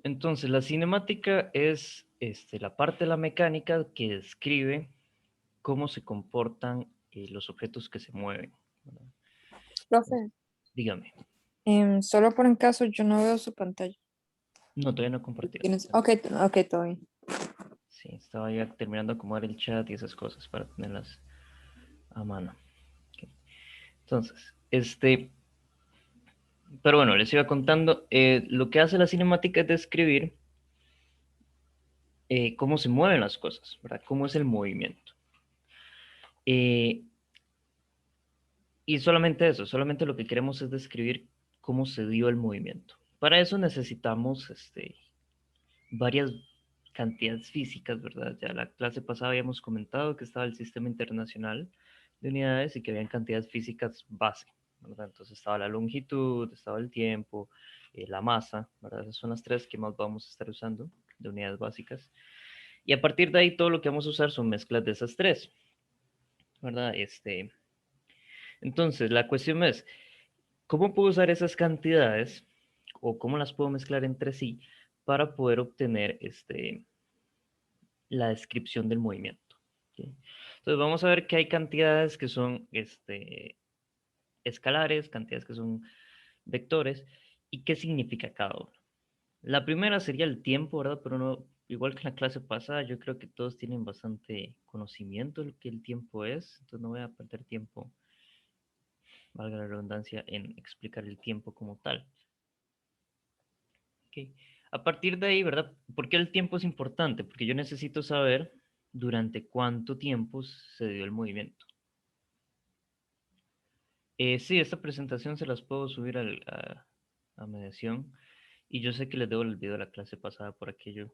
Entonces, la cinemática es la parte de la mecánica que describe cómo se comportan los objetos que se mueven, ¿verdad? Profe, Dígame. solo por un caso yo no veo su pantalla. No, todavía no he compartido. Ok, ok, todo bien. Sí, estaba ya terminando de acomodar el chat y esas cosas para tenerlas a mano. Ok. Entonces, pero bueno, les iba contando, lo que hace la cinemática es describir cómo se mueven las cosas, ¿verdad? Cómo es el movimiento. Eh, y solamente eso, solamente lo que queremos es describir cómo se dio el movimiento. Para eso necesitamos varias cantidades físicas, ¿verdad? Ya la clase pasada habíamos comentado que estaba el Sistema Internacional de Unidades y que habían cantidades físicas base, ¿verdad? Entonces estaba la longitud, estaba el tiempo, la masa, ¿verdad? Esas son las tres que más vamos a estar usando de unidades básicas. Y a partir de ahí todo lo que vamos a usar son mezclas de esas tres, ¿verdad? Entonces la cuestión es, ¿cómo puedo usar esas cantidades o cómo las puedo mezclar entre sí para poder obtener la descripción del movimiento? ¿Sí? Entonces vamos a ver que hay cantidades que son escalares, cantidades que son vectores y qué significa cada uno. La primera sería el tiempo, ¿verdad? Pero no, igual que en la clase pasada, yo creo que todos tienen bastante conocimiento de lo que el tiempo es, entonces no voy a perder tiempo, valga la redundancia, en explicar el tiempo como tal. Okay. A partir de ahí, ¿verdad? ¿Por qué el tiempo es importante? Porque yo necesito saber durante cuánto tiempo se dio el movimiento. Sí, esta presentación se las puedo subir a mediación y yo sé que les debo el video de la clase pasada por aquello,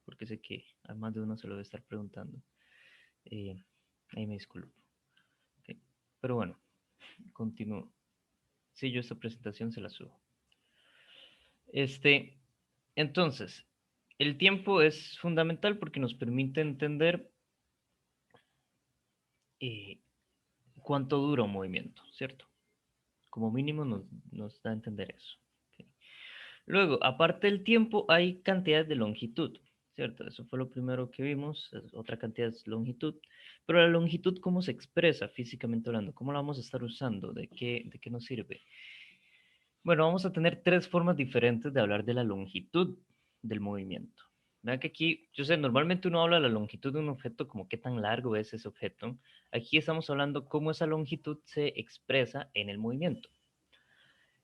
porque sé que a más de uno se lo debe estar preguntando. Eh, ahí me disculpo. Ok. Pero bueno, continúo. Sí, yo esta presentación se la subo. Este, entonces, el tiempo es fundamental porque nos permite entender eh, cuánto dura un movimiento, ¿cierto? Como mínimo nos da a entender eso. Ok. Luego, aparte del tiempo, hay cantidades de longitud, ¿cierto? Eso fue lo primero que vimos, otra cantidad es longitud. Pero la longitud, ¿cómo se expresa físicamente hablando? ¿Cómo la vamos a estar usando? ¿De qué nos sirve? Bueno, vamos a tener tres formas diferentes de hablar de la longitud del movimiento. Vean que aquí, yo sé, normalmente uno habla de la longitud de un objeto como qué tan largo es ese objeto. Aquí estamos hablando cómo esa longitud se expresa en el movimiento.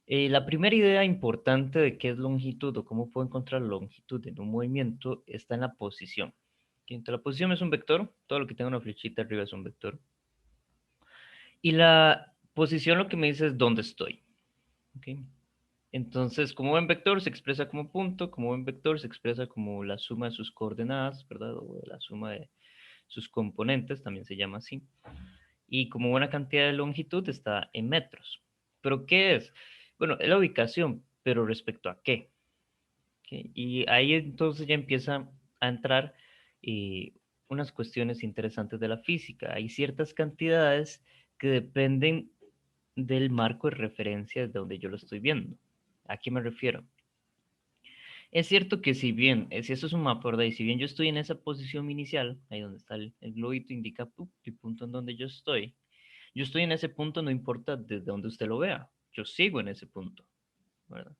La primera idea importante de qué es longitud o cómo puedo encontrar la longitud en un movimiento está en la posición. ¿Ok? Entonces, la posición es un vector, todo lo que tenga una flechita arriba es un vector. Y la posición lo que me dice es dónde estoy. ¿Ok? Entonces, como buen vector se expresa como punto, como buen vector se expresa como la suma de sus coordenadas, ¿verdad? O la suma de sus componentes, también se llama así. Y como buena cantidad de longitud está en metros. ¿Pero qué es? Bueno, es la ubicación, pero respecto a qué. ¿Ok? Y ahí entonces ya empieza a entrar eh, unas cuestiones interesantes de la física. Hay ciertas cantidades que dependen del marco de referencia de donde yo lo estoy viendo. ¿A qué me refiero? Es cierto que si bien, si eso es un mapa, ¿verdad? Y si bien yo estoy en esa posición inicial, ahí donde está el globito, indica el punto en donde yo estoy en ese punto, no importa desde donde usted lo vea, yo sigo en ese punto, ¿verdad?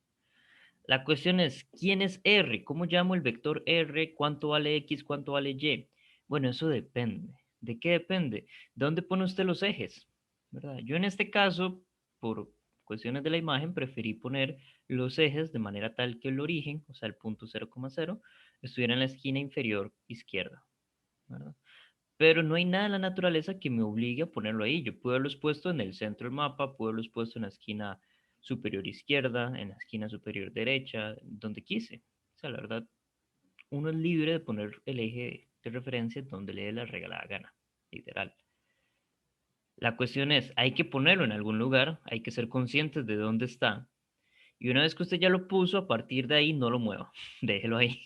La cuestión es, ¿quién es R? ¿Cómo llamo el vector R? ¿Cuánto vale X? ¿Cuánto vale Y? Bueno, eso depende. ¿De qué depende? ¿De dónde pone usted los ejes? ¿Verdad? Yo en este caso, por cuestiones de la imagen, preferí poner los ejes de manera tal que el origen, o sea, el punto 0,0, estuviera en la esquina inferior izquierda, ¿verdad? Pero no hay nada en la naturaleza que me obligue a ponerlo ahí. Yo puedo haberlos puesto en el centro del mapa, puedo haberlos puesto en la esquina superior izquierda, en la esquina superior derecha, donde quise. O sea, la verdad, uno es libre de poner el eje de referencia donde le dé la regalada gana, literal. La cuestión es, hay que ponerlo en algún lugar, hay que ser conscientes de dónde está. Y una vez que usted ya lo puso, a partir de ahí no lo mueva, déjelo ahí.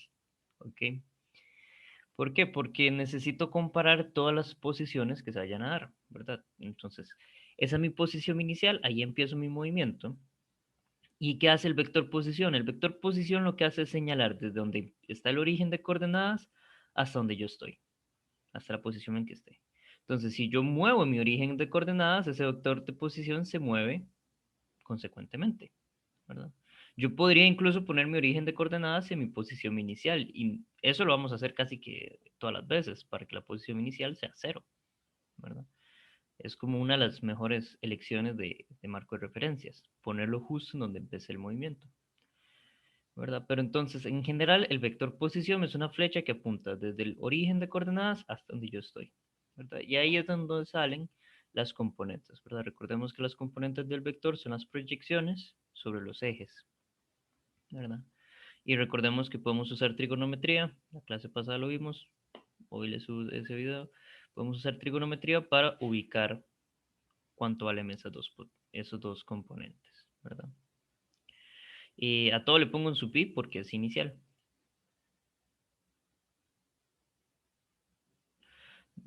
¿Ok? ¿Por qué? Porque necesito comparar todas las posiciones que se vayan a dar, ¿verdad? Entonces, esa es mi posición inicial, ahí empiezo mi movimiento. ¿Y qué hace el vector posición? El vector posición lo que hace es señalar desde donde está el origen de coordenadas hasta donde yo estoy, hasta la posición en que esté. Entonces, si yo muevo mi origen de coordenadas, ese vector de posición se mueve consecuentemente, ¿verdad? Yo podría incluso poner mi origen de coordenadas en mi posición inicial y eso lo vamos a hacer casi que todas las veces para que la posición inicial sea cero, ¿verdad? Es como una de las mejores elecciones de marco de referencias, ponerlo justo en donde empecé el movimiento, ¿verdad? Pero entonces, en general, el vector posición es una flecha que apunta desde el origen de coordenadas hasta donde yo estoy, ¿verdad? Y ahí es donde salen las componentes, ¿verdad? Recordemos que las componentes del vector son las proyecciones sobre los ejes, ¿verdad? Y recordemos que podemos usar trigonometría, la clase pasada lo vimos, hoy les subo ese video, podemos usar trigonometría para ubicar cuánto valen esos dos componentes, ¿verdad? Y a todo le pongo un sub i porque es inicial.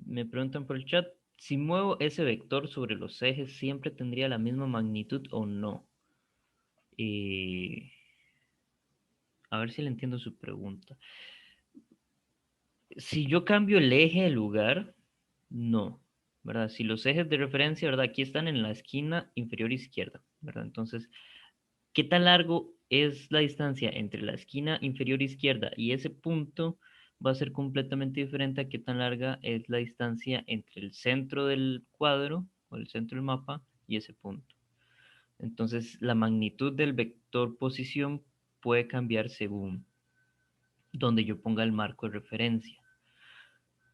Me preguntan por el chat, si muevo ese vector sobre los ejes, ¿siempre tendría la misma magnitud o no? Y a ver si le entiendo su pregunta. Si yo cambio el eje de lugar, no, ¿verdad? Si los ejes de referencia, ¿verdad? Aquí están en la esquina inferior izquierda, ¿verdad? Entonces, ¿qué tan largo es la distancia entre la esquina inferior izquierda y ese punto? Va a ser completamente diferente a qué tan larga es la distancia entre el centro del cuadro o el centro del mapa y ese punto. Entonces, la magnitud del vector posición puede cambiar según donde yo ponga el marco de referencia.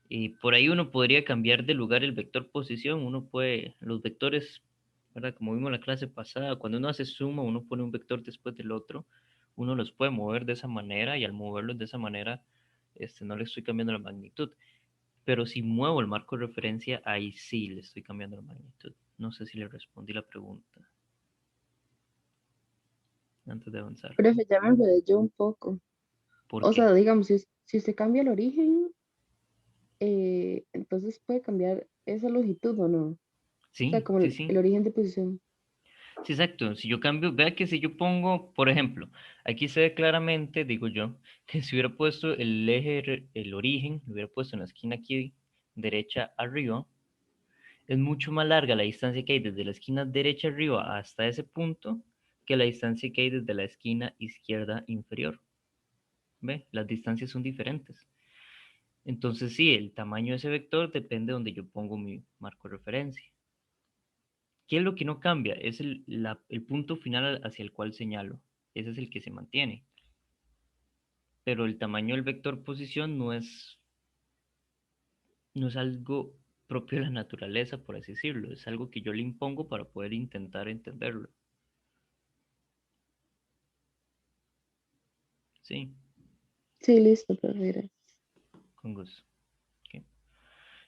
Y por ahí uno podría cambiar de lugar el vector posición, uno puede, los vectores, ¿verdad? Como vimos en la clase pasada, cuando uno hace suma, uno pone un vector después del otro, uno los puede mover de esa manera y al moverlos de esa manera, no le estoy cambiando la magnitud. Pero si muevo el marco de referencia, ahí sí le estoy cambiando la magnitud. No sé si le respondí la pregunta antes de avanzar. Profe, ya me enredé yo un poco. ¿Por O sea, qué? digamos, si usted cambia el origen, entonces puede cambiar esa longitud o no. O sea, Sí, como sí, el sí. origen de posición. Sí, exacto. Si yo cambio, vea que si yo pongo, por ejemplo, aquí se ve claramente, digo yo, que si hubiera puesto el eje, el origen, lo hubiera puesto en la esquina aquí, derecha arriba, es mucho más larga la distancia que hay desde la esquina derecha arriba hasta ese punto que la distancia que hay desde la esquina izquierda inferior. ¿Ve? Las distancias son diferentes. Entonces, sí, el tamaño de ese vector depende de donde yo pongo mi marco de referencia. ¿Qué es lo que no cambia? Es el punto final hacia el cual señalo. Ese es el que se mantiene. Pero el tamaño del vector posición no es algo propio de la naturaleza, por así decirlo. Es algo que yo le impongo para poder intentar entenderlo. Sí, Sí, listo, profe. Gracias. con gusto. Ok.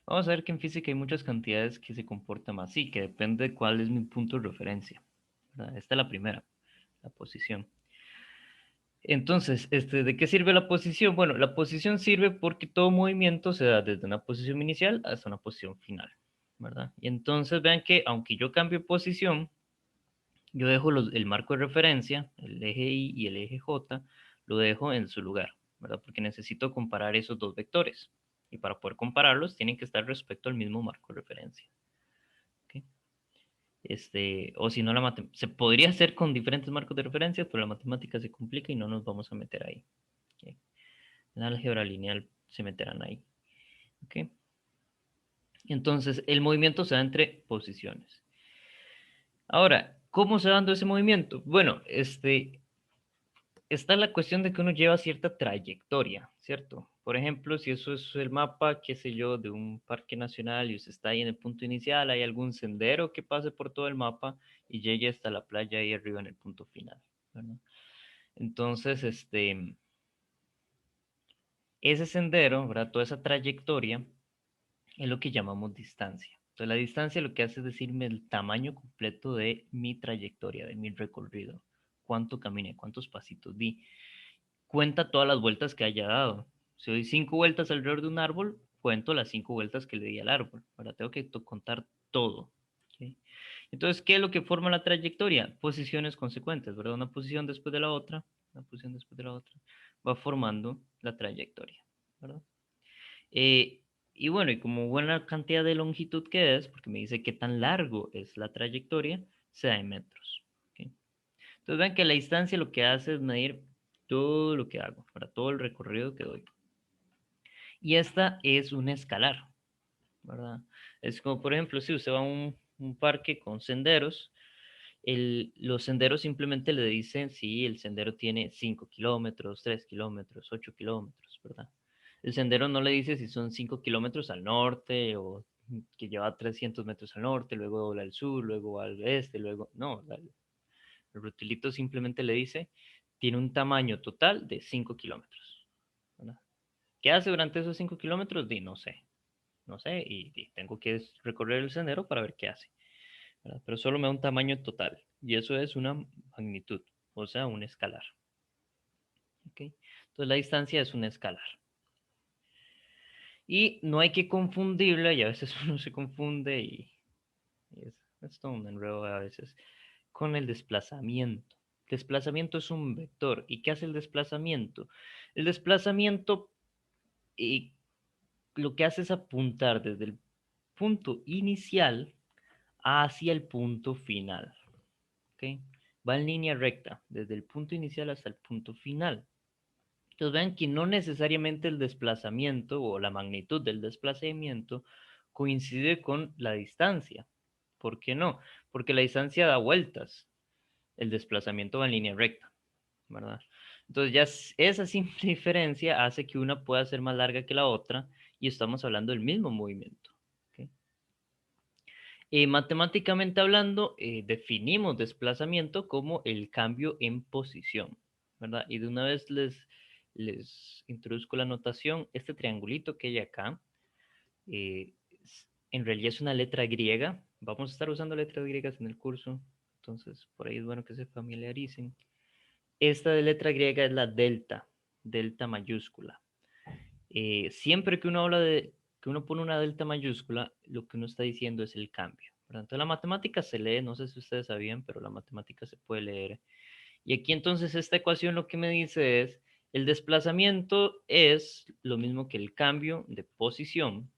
Vamos a ver que en física hay muchas cantidades que se comportan así, que depende de cuál es mi punto de referencia, ¿verdad? Esta es la primera, la posición. Entonces, ¿de qué sirve la posición? Bueno, la posición sirve porque todo movimiento se da desde una posición inicial hasta una posición final, ¿verdad? Y entonces vean que aunque yo cambie posición, yo dejo el marco de referencia, el eje Y y el eje J, lo dejo en su lugar, ¿verdad? Porque necesito comparar esos dos vectores. Y para poder compararlos, tienen que estar respecto al mismo marco de referencia. ¿Ok? O si no, se podría hacer con diferentes marcos de referencia, pero la matemática se complica y no nos vamos a meter ahí. ¿Ok? En álgebra lineal se meterán ahí. ¿Ok? Entonces, el movimiento se da entre posiciones. Ahora, ¿cómo se va dando ese movimiento? Bueno, está la cuestión de que uno lleva cierta trayectoria, ¿cierto? Por ejemplo, si eso es el mapa, qué sé yo, de un parque nacional y usted está ahí en el punto inicial, hay algún sendero que pase por todo el mapa y llegue hasta la playa ahí arriba en el punto final, ¿verdad? Entonces, ese sendero, ¿verdad? Toda esa trayectoria es lo que llamamos distancia. Entonces, la distancia lo que hace es decirme el tamaño completo de mi trayectoria, de mi recorrido, cuánto caminé, cuántos pasitos di. Cuenta todas las vueltas que haya dado. Si doy 5 vueltas alrededor de un árbol, cuento las 5 vueltas que le di al árbol. Ahora tengo que contar todo. ¿Okay? Entonces, ¿qué es lo que forma la trayectoria? Posiciones consecuentes, ¿verdad? Una posición después de la otra, una posición después de la otra, va formando la trayectoria, ¿verdad? Eh, y bueno, y como buena cantidad de longitud que es, porque me dice qué tan largo es la trayectoria, se da en metros. ¿Ok? Entonces vean que la distancia lo que hace es medir todo lo que hago, para todo el recorrido que doy. Y esta es una escalar, ¿verdad? Es como, por ejemplo, si usted va a un parque con senderos, los senderos simplemente le dicen si el sendero tiene 5 kilómetros, 3 kilómetros, 8 kilómetros, ¿verdad? El sendero no le dice si son 5 kilómetros al norte o que lleva 300 metros al norte, luego dobla al sur, luego al este, luego... No, el rutilito simplemente le dice, tiene un tamaño total de 5 kilómetros, ¿verdad? ¿Qué hace durante esos 5 kilómetros? No sé, no sé, y tengo que recorrer el sendero para ver qué hace, ¿verdad? Pero solo me da un tamaño total, y eso es una magnitud, o sea, un escalar. ¿Ok? Entonces la distancia es un escalar. Y no hay que confundirla, y a veces uno se confunde y es todo un enredo a veces, con el desplazamiento. Desplazamiento es un vector. ¿Y qué hace el desplazamiento? El desplazamiento eh, lo que hace es apuntar desde el punto inicial hacia el punto final. ¿Ok? Va en línea recta, desde el punto inicial hasta el punto final. Entonces vean que no necesariamente el desplazamiento o la magnitud del desplazamiento coincide con la distancia. ¿Por qué no? Porque la distancia da vueltas, el desplazamiento va en línea recta, ¿verdad? Entonces ya esa simple diferencia hace que una pueda ser más larga que la otra y estamos hablando del mismo movimiento. ¿Ok? Matemáticamente hablando, definimos desplazamiento como el cambio en posición, ¿verdad? Y de una vez les introduzco la notación. Este triangulito que hay acá, en realidad es una letra griega. Vamos a estar usando letras griegas en el curso, entonces por ahí es bueno que se familiaricen. Esta de letra griega es la delta, delta mayúscula. Siempre que uno habla que uno pone una delta mayúscula, lo que uno está diciendo es el cambio, ¿verdad? Entonces la matemática se lee, no sé si ustedes sabían, pero la matemática se puede leer. Y aquí entonces esta ecuación lo que me dice es, el desplazamiento es lo mismo que el cambio de posición,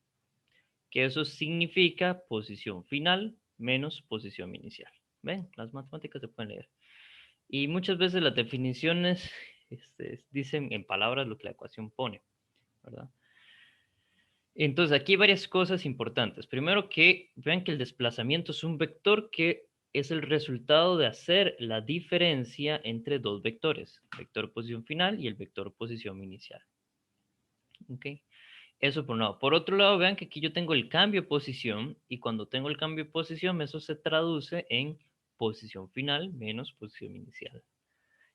que eso significa posición final menos posición inicial. ¿Ven? Las matemáticas se pueden leer. Y muchas veces las definiciones dicen en palabras lo que la ecuación pone, ¿verdad? Entonces, aquí hay varias cosas importantes. Primero, que vean que el desplazamiento es un vector que es el resultado de hacer la diferencia entre dos vectores, el vector posición final y el vector posición inicial. ¿Ok? Eso por un lado. Por otro lado, vean que aquí yo tengo el cambio de posición y cuando tengo el cambio de posición, eso se traduce en posición final menos posición inicial.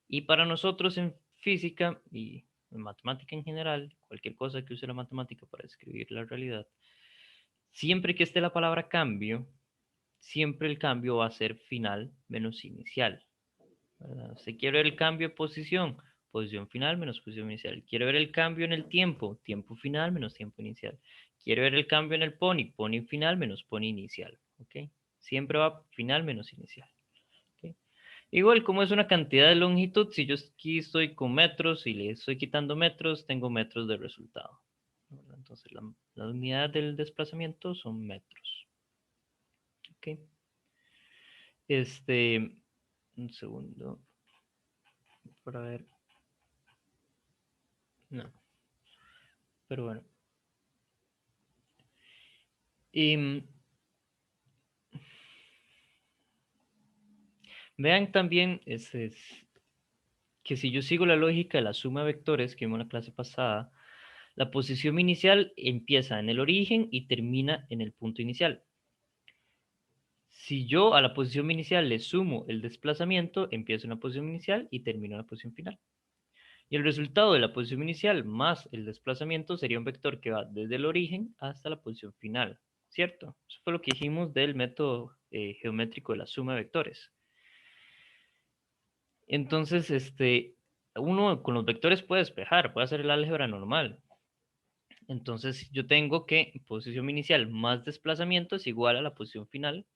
Y para nosotros en física y en matemática en general, cualquier cosa que use la matemática para describir la realidad, siempre que esté la palabra cambio, siempre el cambio va a ser final menos inicial, ¿verdad? Si quiere ver el cambio de posición, posición final menos posición inicial. Quiere ver el cambio en el tiempo, tiempo final menos tiempo inicial. Quiere ver el cambio en el pony, pony final menos pony inicial. ¿Ok? Siempre va final menos inicial. ¿Ok? Igual como es una cantidad de longitud, si yo aquí estoy con metros y le estoy quitando metros, tengo metros de resultado. Entonces la unidad del desplazamiento son metros. Ok. Un segundo. Para ver. No. Pero bueno. Y vean también que si yo sigo la lógica de la suma de vectores que vimos en la clase pasada, la posición inicial empieza en el origen y termina en el punto inicial. Si yo a la posición inicial le sumo el desplazamiento, empiezo en la posición inicial y termino en la posición final. Y el resultado de la posición inicial más el desplazamiento sería un vector que va desde el origen hasta la posición final, ¿cierto? Eso fue lo que dijimos del método geométrico de la suma de vectores. Entonces, uno con los vectores puede despejar, puede hacer el álgebra normal. Entonces, yo tengo que posición inicial más desplazamiento es igual a la posición final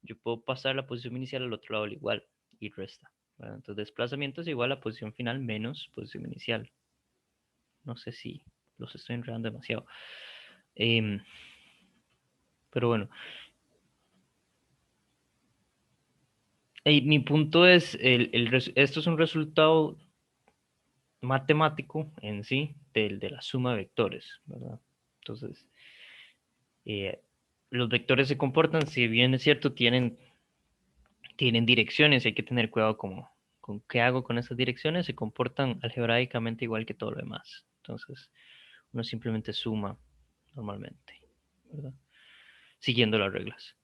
yo puedo pasar la posición inicial al otro lado al igual y resta, ¿verdad? Entonces desplazamiento es igual a posición final menos posición inicial. No sé si los estoy enredando demasiado. Pero bueno. Mi punto es, esto es un resultado matemático en sí de la suma de vectores, ¿verdad? Entonces, eh, los vectores se comportan, si bien es cierto, tienen direcciones y hay que tener cuidado con qué hago con esas direcciones, se comportan algebraicamente igual que todo lo demás. Entonces, uno simplemente suma normalmente, ¿verdad? Siguiendo las reglas.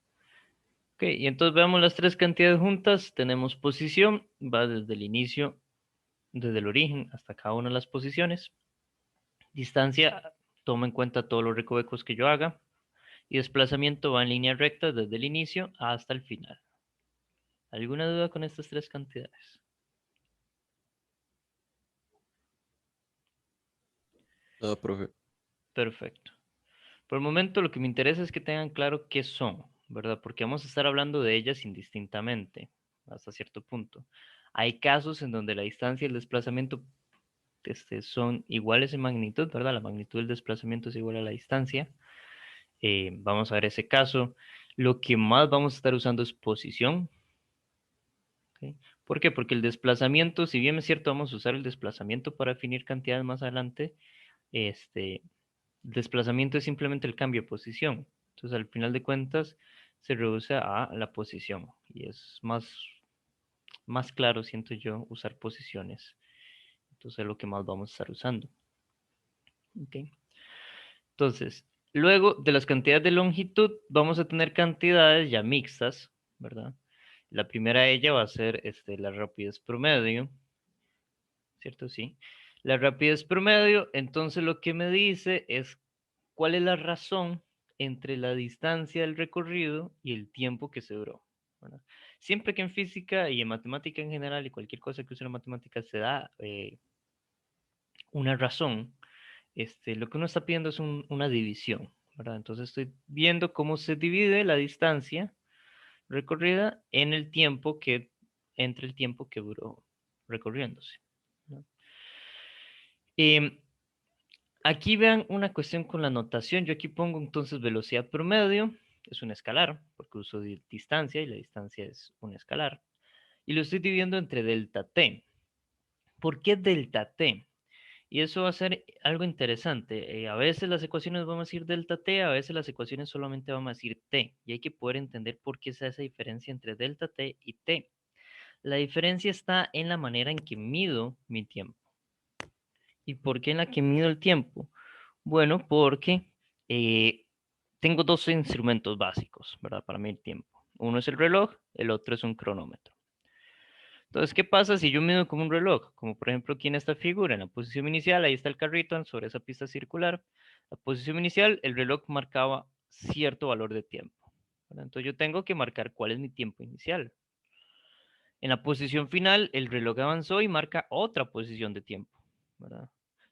Ok, y entonces veamos las tres cantidades juntas. Tenemos posición, va desde el inicio, desde el origen hasta cada una de las posiciones. Distancia, toma en cuenta todos los recovecos que yo haga. Y desplazamiento va en línea recta desde el inicio hasta el final. ¿Alguna duda con estas tres cantidades? No, profe. Perfecto. Por el momento lo que me interesa es que tengan claro qué son, ¿verdad? Porque vamos a estar hablando de ellas indistintamente hasta cierto punto. Hay casos en donde la distancia y el desplazamiento son iguales en magnitud, ¿verdad? La magnitud del desplazamiento es igual a la distancia. Vamos a ver ese caso. Lo que más vamos a estar usando es posición. ¿Okay? ¿Por qué? Porque el desplazamiento, si bien es cierto, vamos a usar el desplazamiento para definir cantidades más adelante, el desplazamiento es simplemente el cambio de posición. Entonces, al final de cuentas, se reduce a la posición. Y es más claro, siento yo, usar posiciones. Entonces, es lo que más vamos a estar usando. ¿Okay? Entonces, luego de las cantidades de longitud, vamos a tener cantidades ya mixtas, ¿verdad? La primera de ellas va a ser la rapidez promedio, ¿cierto? Sí. La rapidez promedio, entonces lo que me dice es cuál es la razón entre la distancia del recorrido y el tiempo que se duró, ¿verdad? Siempre que en física y en matemática en general y cualquier cosa que use la matemática se da una razón, lo que uno está pidiendo es una división, ¿verdad? Entonces estoy viendo cómo se divide la distancia recorrida en el tiempo entre el tiempo que duró recorriéndose, ¿no? Aquí vean una cuestión con la notación. Yo aquí pongo entonces velocidad promedio, es un escalar, porque uso distancia y la distancia es un escalar. Y lo estoy dividiendo entre delta t. ¿Por qué delta t? Y eso va a ser algo interesante. A veces las ecuaciones vamos a decir delta t, a veces las ecuaciones solamente vamos a decir t. Y hay que poder entender por qué es esa diferencia entre delta t y t. La diferencia está en la manera en que mido mi tiempo. ¿Y por qué en la que mido el tiempo? Bueno, porque tengo dos instrumentos básicos, ¿verdad? Para medir tiempo. Uno es el reloj, el otro es un cronómetro. Entonces, ¿qué pasa si yo mido como un reloj? Como por ejemplo aquí en esta figura, en la posición inicial, ahí está el carrito sobre esa pista circular. La posición inicial, el reloj marcaba cierto valor de tiempo, ¿verdad? Entonces yo tengo que marcar cuál es mi tiempo inicial. En la posición final, el reloj avanzó y marca otra posición de tiempo, ¿verdad?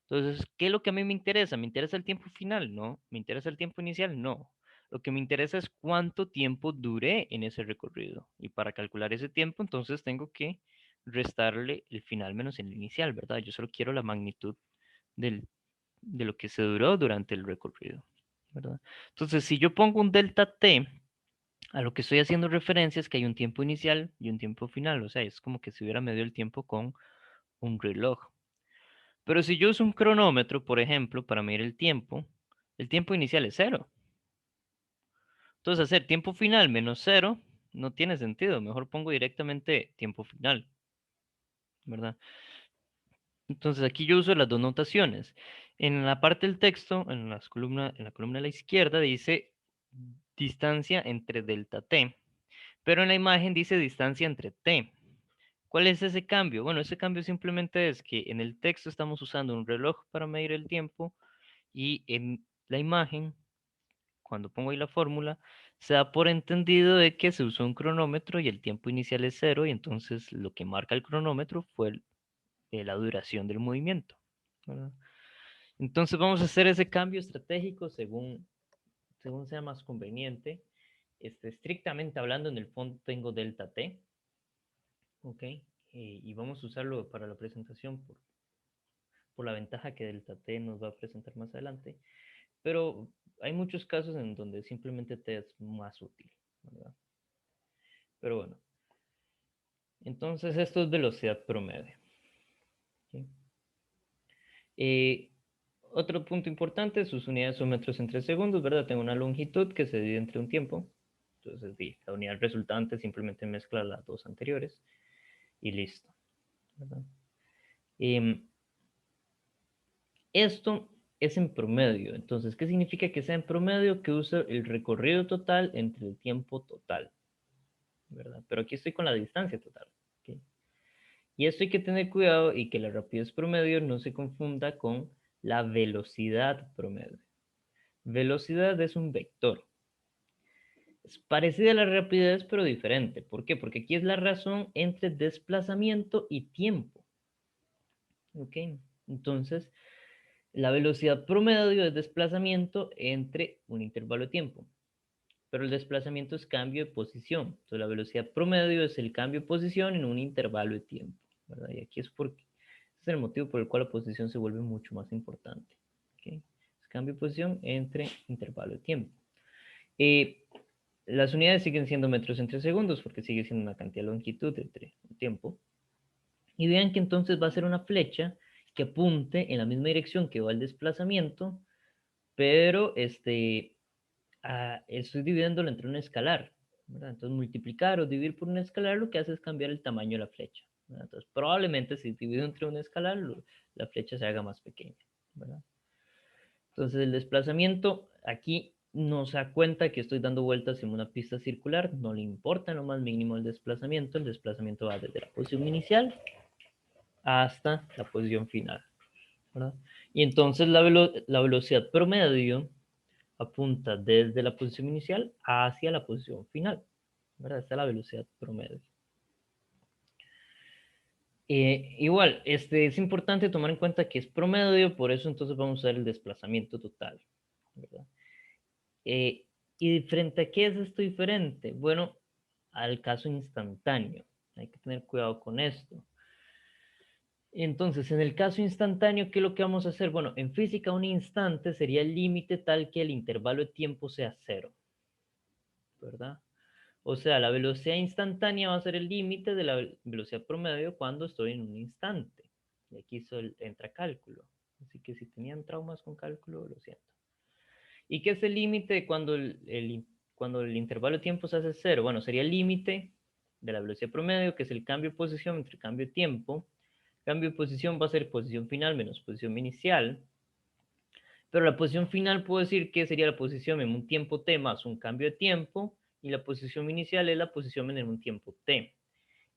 Entonces, ¿qué es lo que a mí me interesa? ¿Me interesa el tiempo final? No. ¿Me interesa el tiempo inicial? No. Lo que me interesa es cuánto tiempo duré en ese recorrido. Y para calcular ese tiempo, entonces tengo que restarle el final menos el inicial, ¿verdad? Yo solo quiero la magnitud de lo que se duró durante el recorrido, ¿verdad? Entonces, si yo pongo un delta t, a lo que estoy haciendo referencia es que hay un tiempo inicial y un tiempo final. O sea, es como que si hubiera medido el tiempo con un reloj. Pero si yo uso un cronómetro, por ejemplo, para medir el tiempo inicial es cero. Entonces, hacer tiempo final menos cero no tiene sentido. Mejor pongo directamente tiempo final, ¿verdad? Entonces, aquí yo uso las dos notaciones. En la parte del texto, en la columna de la izquierda, dice distancia entre delta t. Pero en la imagen dice distancia entre t. ¿Cuál es ese cambio? Bueno, ese cambio simplemente es que en el texto estamos usando un reloj para medir el tiempo y en la imagen, cuando pongo ahí la fórmula, se da por entendido de que se usó un cronómetro y el tiempo inicial es cero y entonces lo que marca el cronómetro fue la duración del movimiento, ¿verdad? Entonces vamos a hacer ese cambio estratégico según sea más conveniente. estrictamente hablando, en el fondo tengo delta t, ¿ok? Y vamos a usarlo para la presentación por la ventaja que delta t nos va a presentar más adelante, pero hay muchos casos en donde simplemente t es más útil, ¿verdad? Pero bueno, entonces esto es velocidad promedio. ¿Sí? Otro punto importante, sus unidades son metros entre segundos, ¿verdad? Tengo una longitud que se divide entre un tiempo. Entonces, la unidad resultante simplemente mezcla las dos anteriores y listo, ¿verdad? Esto es en promedio. Entonces, ¿qué significa que sea en promedio? Que usa el recorrido total entre el tiempo total, ¿verdad? Pero aquí estoy con la distancia total, ¿ok? Y esto hay que tener cuidado y que la rapidez promedio no se confunda con la velocidad promedio. Velocidad es un vector. Es parecida a la rapidez, pero diferente. ¿Por qué? Porque aquí es la razón entre desplazamiento y tiempo. ¿Ok? Entonces, la velocidad promedio es desplazamiento entre un intervalo de tiempo. Pero el desplazamiento es cambio de posición. Entonces, la velocidad promedio es el cambio de posición en un intervalo de tiempo, ¿verdad? Y aquí es porque es el motivo por el cual la posición se vuelve mucho más importante. ¿Okay? Es cambio de posición entre intervalo de tiempo. Las unidades siguen siendo metros entre segundos porque sigue siendo una cantidad de longitud entre un tiempo. Y vean que entonces va a ser una flecha que apunte en la misma dirección que va el desplazamiento, pero estoy dividiéndolo entre un escalar, ¿verdad? Entonces multiplicar o dividir por un escalar lo que hace es cambiar el tamaño de la flecha, ¿verdad? Entonces probablemente si divido entre un escalar la flecha se haga más pequeña, ¿verdad? Entonces el desplazamiento aquí nos da cuenta que estoy dando vueltas en una pista circular, no le importa en lo más mínimo el desplazamiento va desde la posición inicial hasta la posición final, ¿verdad? Y entonces la velocidad promedio apunta desde la posición inicial hacia la posición final, ¿verdad? Esta es la velocidad promedio. Igual, es importante tomar en cuenta que es promedio, por eso entonces vamos a usar el desplazamiento total, ¿verdad? ¿Y frente a qué es esto diferente? Bueno, al caso instantáneo. Hay que tener cuidado con esto. Entonces, en el caso instantáneo, ¿qué es lo que vamos a hacer? Bueno, en física un instante sería el límite tal que el intervalo de tiempo sea cero, ¿verdad? O sea, la velocidad instantánea va a ser el límite de la velocidad promedio cuando estoy en un instante. Y aquí entra cálculo. Así que si tenían traumas con cálculo, lo siento. ¿Y qué es el límite cuando cuando el intervalo de tiempo se hace cero? Bueno, sería el límite de la velocidad promedio, que es el cambio de posición entre cambio de tiempo. Cambio de posición va a ser posición final menos posición inicial. Pero la posición final puedo decir que sería la posición en un tiempo t más un cambio de tiempo. Y la posición inicial es la posición en un tiempo t.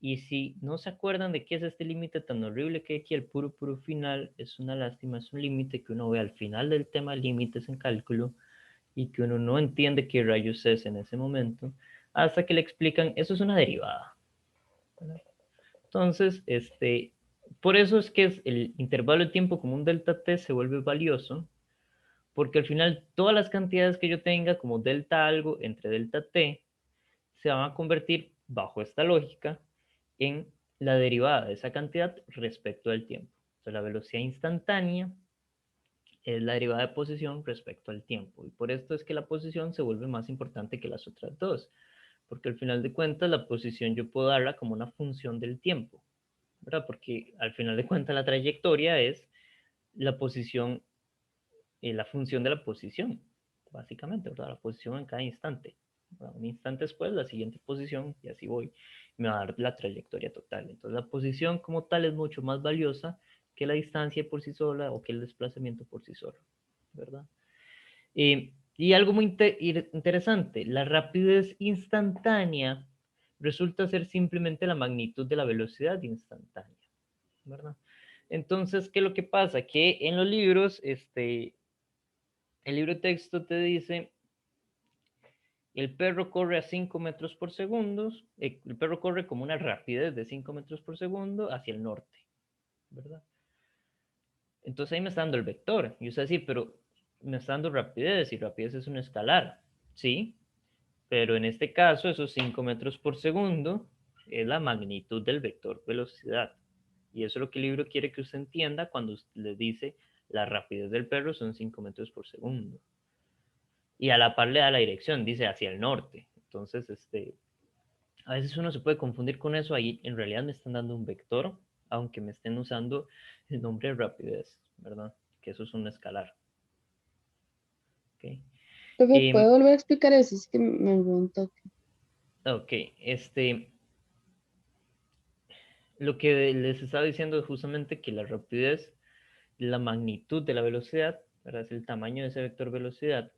Y si no se acuerdan de qué es este límite tan horrible que hay aquí, el puro final, es una lástima, es un límite que uno ve al final del tema límites en cálculo y que uno no entiende qué rayos es en ese momento, hasta que le explican, eso es una derivada. Entonces, por eso es que el intervalo de tiempo como un delta t se vuelve valioso, porque al final todas las cantidades que yo tenga como delta algo entre delta t se van a convertir, bajo esta lógica, en la derivada de esa cantidad respecto del tiempo. Entonces, la velocidad instantánea es la derivada de posición respecto al tiempo. Y por esto es que la posición se vuelve más importante que las otras dos. Porque al final de cuentas, la posición yo puedo darla como una función del tiempo, ¿verdad? Porque al final de cuentas, la trayectoria es la posición, la función de la posición, básicamente, ¿verdad? La posición en cada instante. Un instante después, la siguiente posición, y así voy, me va a dar la trayectoria total. Entonces, la posición como tal es mucho más valiosa que la distancia por sí sola o que el desplazamiento por sí solo, ¿verdad? Y algo muy interesante, la rapidez instantánea resulta ser simplemente la magnitud de la velocidad instantánea, ¿verdad? Entonces, ¿qué es lo que pasa? Que en los libros, el libro de texto te dice, el perro corre a 5 metros por segundo, el perro corre como una rapidez de 5 metros por segundo hacia el norte, ¿verdad? Entonces ahí me está dando el vector. Y usted decir, pero me está dando rapidez y rapidez es un escalar, ¿sí? Pero en este caso, esos 5 metros por segundo es la magnitud del vector velocidad. Y eso es lo que el libro quiere que usted entienda cuando le dice la rapidez del perro son 5 metros por segundo. Y a la par le da la dirección, dice hacia el norte. Entonces, a veces uno se puede confundir con eso. Ahí en realidad me están dando un vector, aunque me estén usando el nombre de rapidez, ¿verdad? Que eso es un escalar. ¿Okay? Profe, ¿puede volver a explicar eso? Es que me preguntó. Ok, lo que les estaba diciendo es justamente que la rapidez, la magnitud de la velocidad, ¿verdad? Es el tamaño de ese vector velocidad.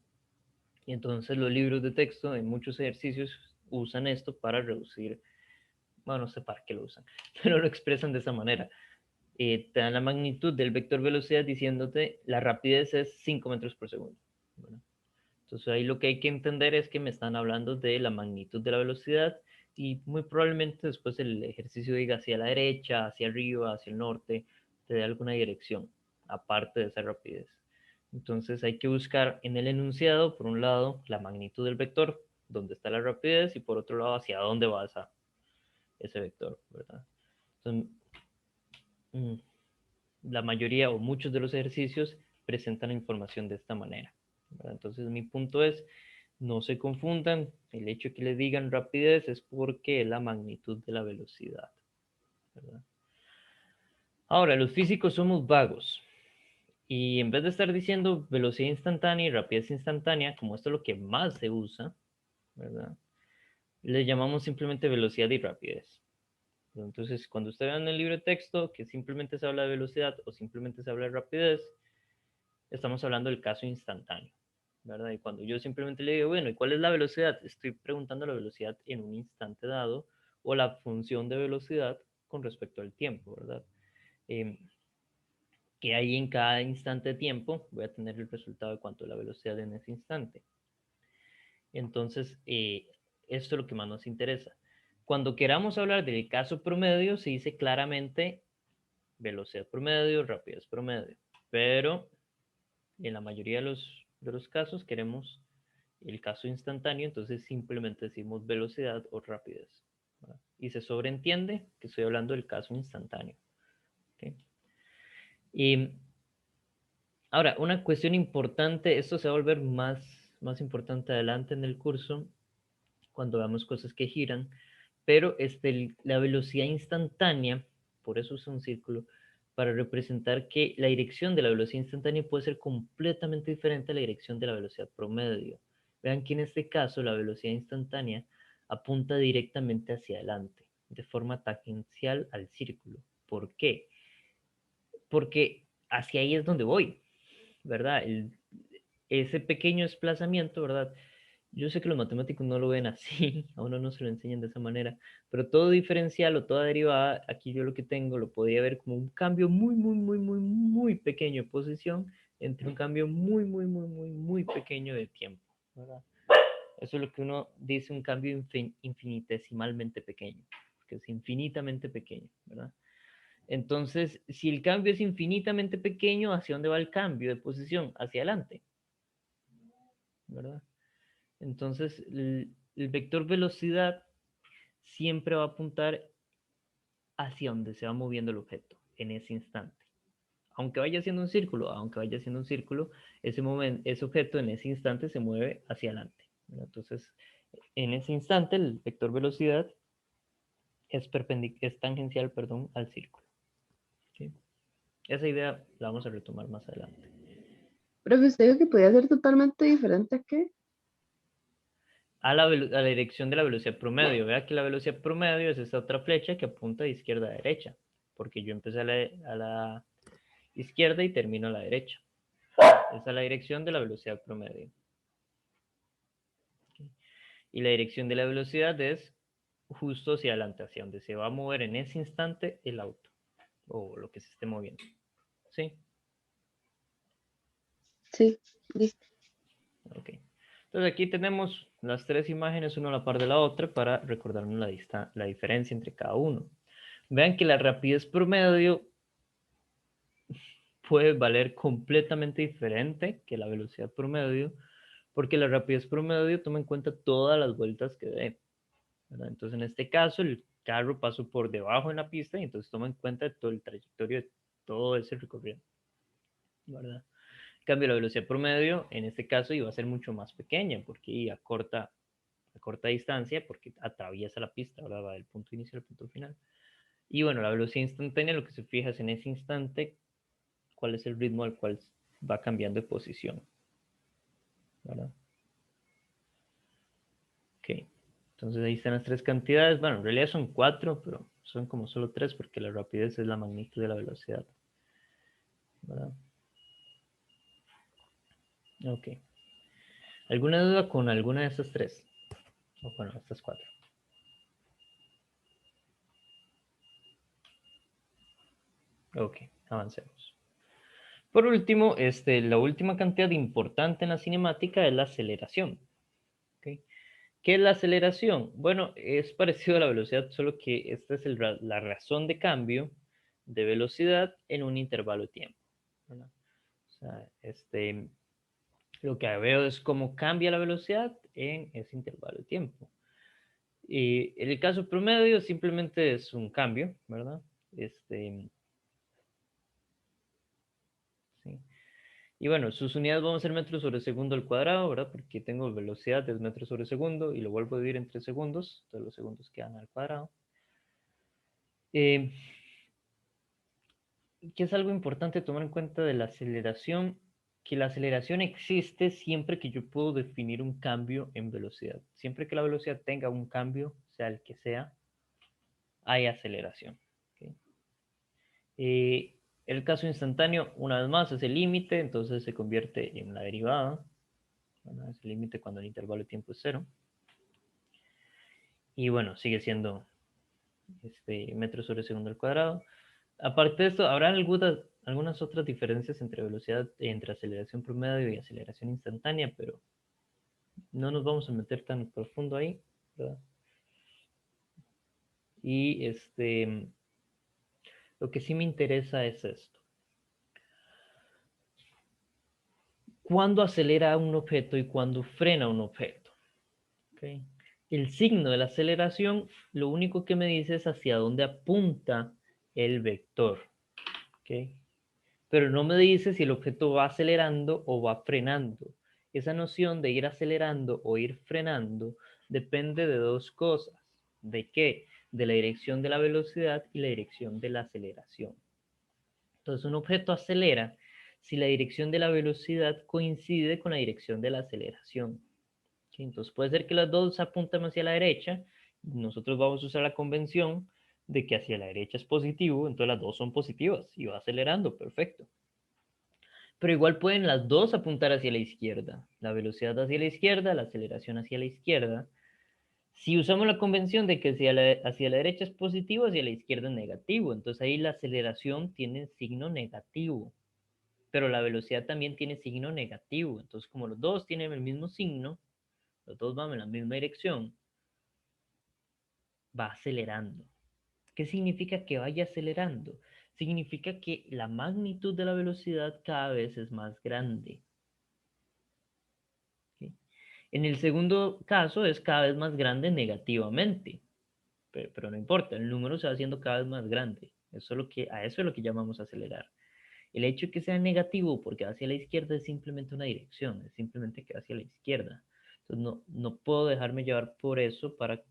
Y entonces los libros de texto en muchos ejercicios usan esto para reducir, bueno, no sé para qué lo usan, pero lo expresan de esa manera. Te dan la magnitud del vector velocidad diciéndote la rapidez es 5 metros por segundo. ¿Verdad? Entonces ahí lo que hay que entender es que me están hablando de la magnitud de la velocidad y muy probablemente después el ejercicio diga hacia la derecha, hacia arriba, hacia el norte, te dé alguna dirección, aparte de esa rapidez. Entonces hay que buscar en el enunciado, por un lado, la magnitud del vector, donde está la rapidez, y por otro lado, hacia dónde va ese vector, ¿verdad? Entonces, la mayoría o muchos de los ejercicios presentan la información de esta manera, ¿verdad? Entonces mi punto es, no se confundan, el hecho de que le digan rapidez es porque es la magnitud de la velocidad, ¿verdad? Ahora, los físicos somos vagos y en vez de estar diciendo velocidad instantánea y rapidez instantánea, como esto es lo que más se usa, ¿verdad? Le llamamos simplemente velocidad y rapidez. Entonces, cuando usted ve en el libro de texto que simplemente se habla de velocidad o simplemente se habla de rapidez, estamos hablando del caso instantáneo, ¿verdad? Y cuando yo simplemente le digo, bueno, ¿y cuál es la velocidad? Estoy preguntando la velocidad en un instante dado o la función de velocidad con respecto al tiempo, ¿verdad? Eh, que hay en cada instante de tiempo, voy a tener el resultado de cuánto es la velocidad en ese instante. Entonces, esto es lo que más nos interesa. Cuando queramos hablar del caso promedio, se dice claramente velocidad promedio, rapidez promedio, pero en la mayoría de los casos queremos el caso instantáneo, entonces simplemente decimos velocidad o rapidez, ¿verdad? Y se sobreentiende que estoy hablando del caso instantáneo. ¿Okay? Y ahora, una cuestión importante, esto se va a volver más importante adelante en el curso, cuando veamos cosas que giran, pero la velocidad instantánea, por eso es un círculo, para representar que la dirección de la velocidad instantánea puede ser completamente diferente a la dirección de la velocidad promedio. Vean que en este caso la velocidad instantánea apunta directamente hacia adelante, de forma tangencial al círculo. ¿Por qué? Porque hacia ahí es donde voy, ¿verdad? Ese pequeño desplazamiento, ¿verdad? Yo sé que los matemáticos no lo ven así, a uno no se lo enseñan de esa manera, pero todo diferencial o toda derivada, aquí yo lo que tengo lo podía ver como un cambio muy pequeño de posición entre un cambio muy pequeño de tiempo, ¿verdad? Eso es lo que uno dice un cambio infinitesimalmente pequeño, que es infinitamente pequeño, ¿verdad? Entonces, si el cambio es infinitamente pequeño, ¿hacia dónde va el cambio de posición? Hacia adelante, ¿verdad? Entonces, el vector velocidad siempre va a apuntar hacia donde se va moviendo el objeto en ese instante. Aunque vaya haciendo un círculo, ese objeto en ese instante se mueve hacia adelante. Entonces, en ese instante, el vector velocidad es tangencial, perdón, al círculo. ¿Sí? Esa idea la vamos a retomar más adelante. Profe, usted dijo que podía ser totalmente diferente a qué. A la dirección de la velocidad promedio. Vea que la velocidad promedio es esta otra flecha que apunta de izquierda a derecha, porque yo empecé a la izquierda y termino a la derecha. Esa es la dirección de la velocidad promedio. ¿Okay? Y la dirección de la velocidad es justo hacia adelante, hacia donde se va a mover en ese instante el auto o lo que se esté moviendo. ¿Sí? Sí, listo. Ok. Entonces aquí tenemos las tres imágenes una a la par de la otra para recordarnos la diferencia entre cada uno. Vean que la rapidez promedio puede valer completamente diferente que la velocidad promedio, porque la rapidez promedio toma en cuenta todas las vueltas que dé, ¿verdad? Entonces, en este caso, el carro pasó por debajo en la pista y entonces toma en cuenta todo el trayectorio de todo ese recorrido, ¿verdad? En cambio, la velocidad promedio, en este caso, iba a ser mucho más pequeña, porque iba a corta distancia, porque atraviesa la pista, ¿verdad? Va del punto inicio al punto final. Y bueno, la velocidad instantánea, lo que se fija es en ese instante, cuál es el ritmo al cual va cambiando de posición, ¿verdad? Ok, entonces ahí están las tres cantidades. Bueno, en realidad son cuatro, pero son como solo tres porque la rapidez es la magnitud de la velocidad, ¿verdad? Ok. ¿Alguna duda con alguna de estas tres? O bueno, estas cuatro. Ok, avancemos. Por último, la última cantidad importante en la cinemática es la aceleración. ¿Okay? ¿Qué es la aceleración? Bueno, es parecido a la velocidad, solo que esta es la razón de cambio de velocidad en un intervalo de tiempo, ¿verdad? O sea, lo que veo es cómo cambia la velocidad en ese intervalo de tiempo. Y en el caso promedio simplemente es un cambio, ¿verdad? Sí. Y bueno, sus unidades van a ser metros sobre segundo al cuadrado, ¿verdad? Porque tengo velocidad de metros sobre segundo y lo vuelvo a dividir entre segundos. Todos los segundos quedan al cuadrado. Eh, que es algo importante tomar en cuenta de la aceleración, que la aceleración existe siempre que yo puedo definir un cambio en velocidad. Siempre que la velocidad tenga un cambio, sea el que sea, hay aceleración. ¿Okay? El caso instantáneo, una vez más, es el límite, entonces se convierte en la derivada. Bueno, es el límite cuando el intervalo de tiempo es cero. Y bueno, sigue siendo metros sobre segundo al cuadrado. Aparte de esto, habrá algunas otras diferencias entre velocidad, entre aceleración promedio y aceleración instantánea, pero no nos vamos a meter tan profundo ahí, ¿verdad? Y lo que sí me interesa es esto. ¿Cuándo acelera un objeto y cuándo frena un objeto? ¿Okay? El signo de la aceleración, lo único que me dice es hacia dónde apunta el vector. ¿Okay? Pero no me dice si el objeto va acelerando o va frenando. Esa noción de ir acelerando o ir frenando depende de dos cosas. ¿De qué? De la dirección de la velocidad y la dirección de la aceleración. Entonces, un objeto acelera si la dirección de la velocidad coincide con la dirección de la aceleración. ¿Sí? Entonces, puede ser que las dos apunten hacia la derecha. Nosotros vamos a usar la convención de que hacia la derecha es positivo, entonces las dos son positivas y va acelerando, perfecto. Pero igual pueden las dos apuntar hacia la izquierda. La velocidad hacia la izquierda, la aceleración hacia la izquierda. Si usamos la convención de que hacia la derecha es positivo, hacia la izquierda es negativo. Entonces ahí la aceleración tiene signo negativo. Pero la velocidad también tiene signo negativo. Entonces como los dos tienen el mismo signo, los dos van en la misma dirección, va acelerando. ¿Qué significa que vaya acelerando? Significa que la magnitud de la velocidad cada vez es más grande. ¿Sí? En el segundo caso es cada vez más grande negativamente, pero no importa, el número se va haciendo cada vez más grande. Eso es a eso es lo que llamamos acelerar. El hecho de que sea negativo porque va hacia la izquierda es simplemente una dirección, es simplemente que va hacia la izquierda. Entonces no puedo dejarme llevar por eso para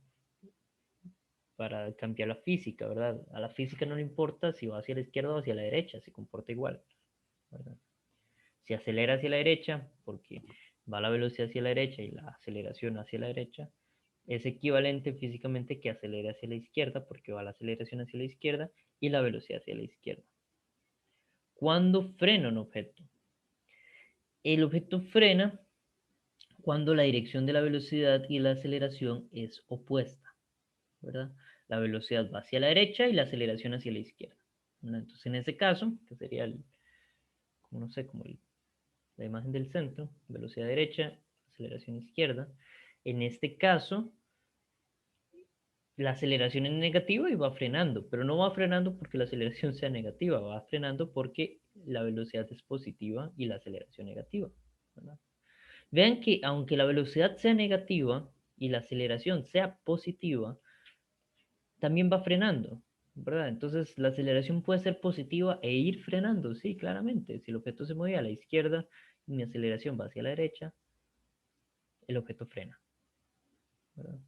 cambiar la física, ¿verdad? A la física no le importa si va hacia la izquierda o hacia la derecha, se comporta igual, ¿verdad? Si acelera hacia la derecha, porque va la velocidad hacia la derecha y la aceleración hacia la derecha, es equivalente físicamente que acelere hacia la izquierda, porque va la aceleración hacia la izquierda y la velocidad hacia la izquierda. ¿Cuándo frena un objeto? El objeto frena cuando la dirección de la velocidad y la aceleración es opuesta, ¿verdad? La velocidad va hacia la derecha y la aceleración hacia la izquierda. ¿Verdad? Entonces, en ese caso, que sería como no sé, la imagen del centro, velocidad derecha, aceleración izquierda. En este caso, la aceleración es negativa y va frenando, pero no va frenando porque la aceleración sea negativa, va frenando porque la velocidad es positiva y la aceleración negativa, ¿verdad? Vean que aunque la velocidad sea negativa y la aceleración sea positiva, también va frenando, ¿verdad? Entonces la aceleración puede ser positiva e ir frenando, sí, claramente. Si el objeto se mueve a la izquierda y mi aceleración va hacia la derecha, el objeto frena, ¿verdad?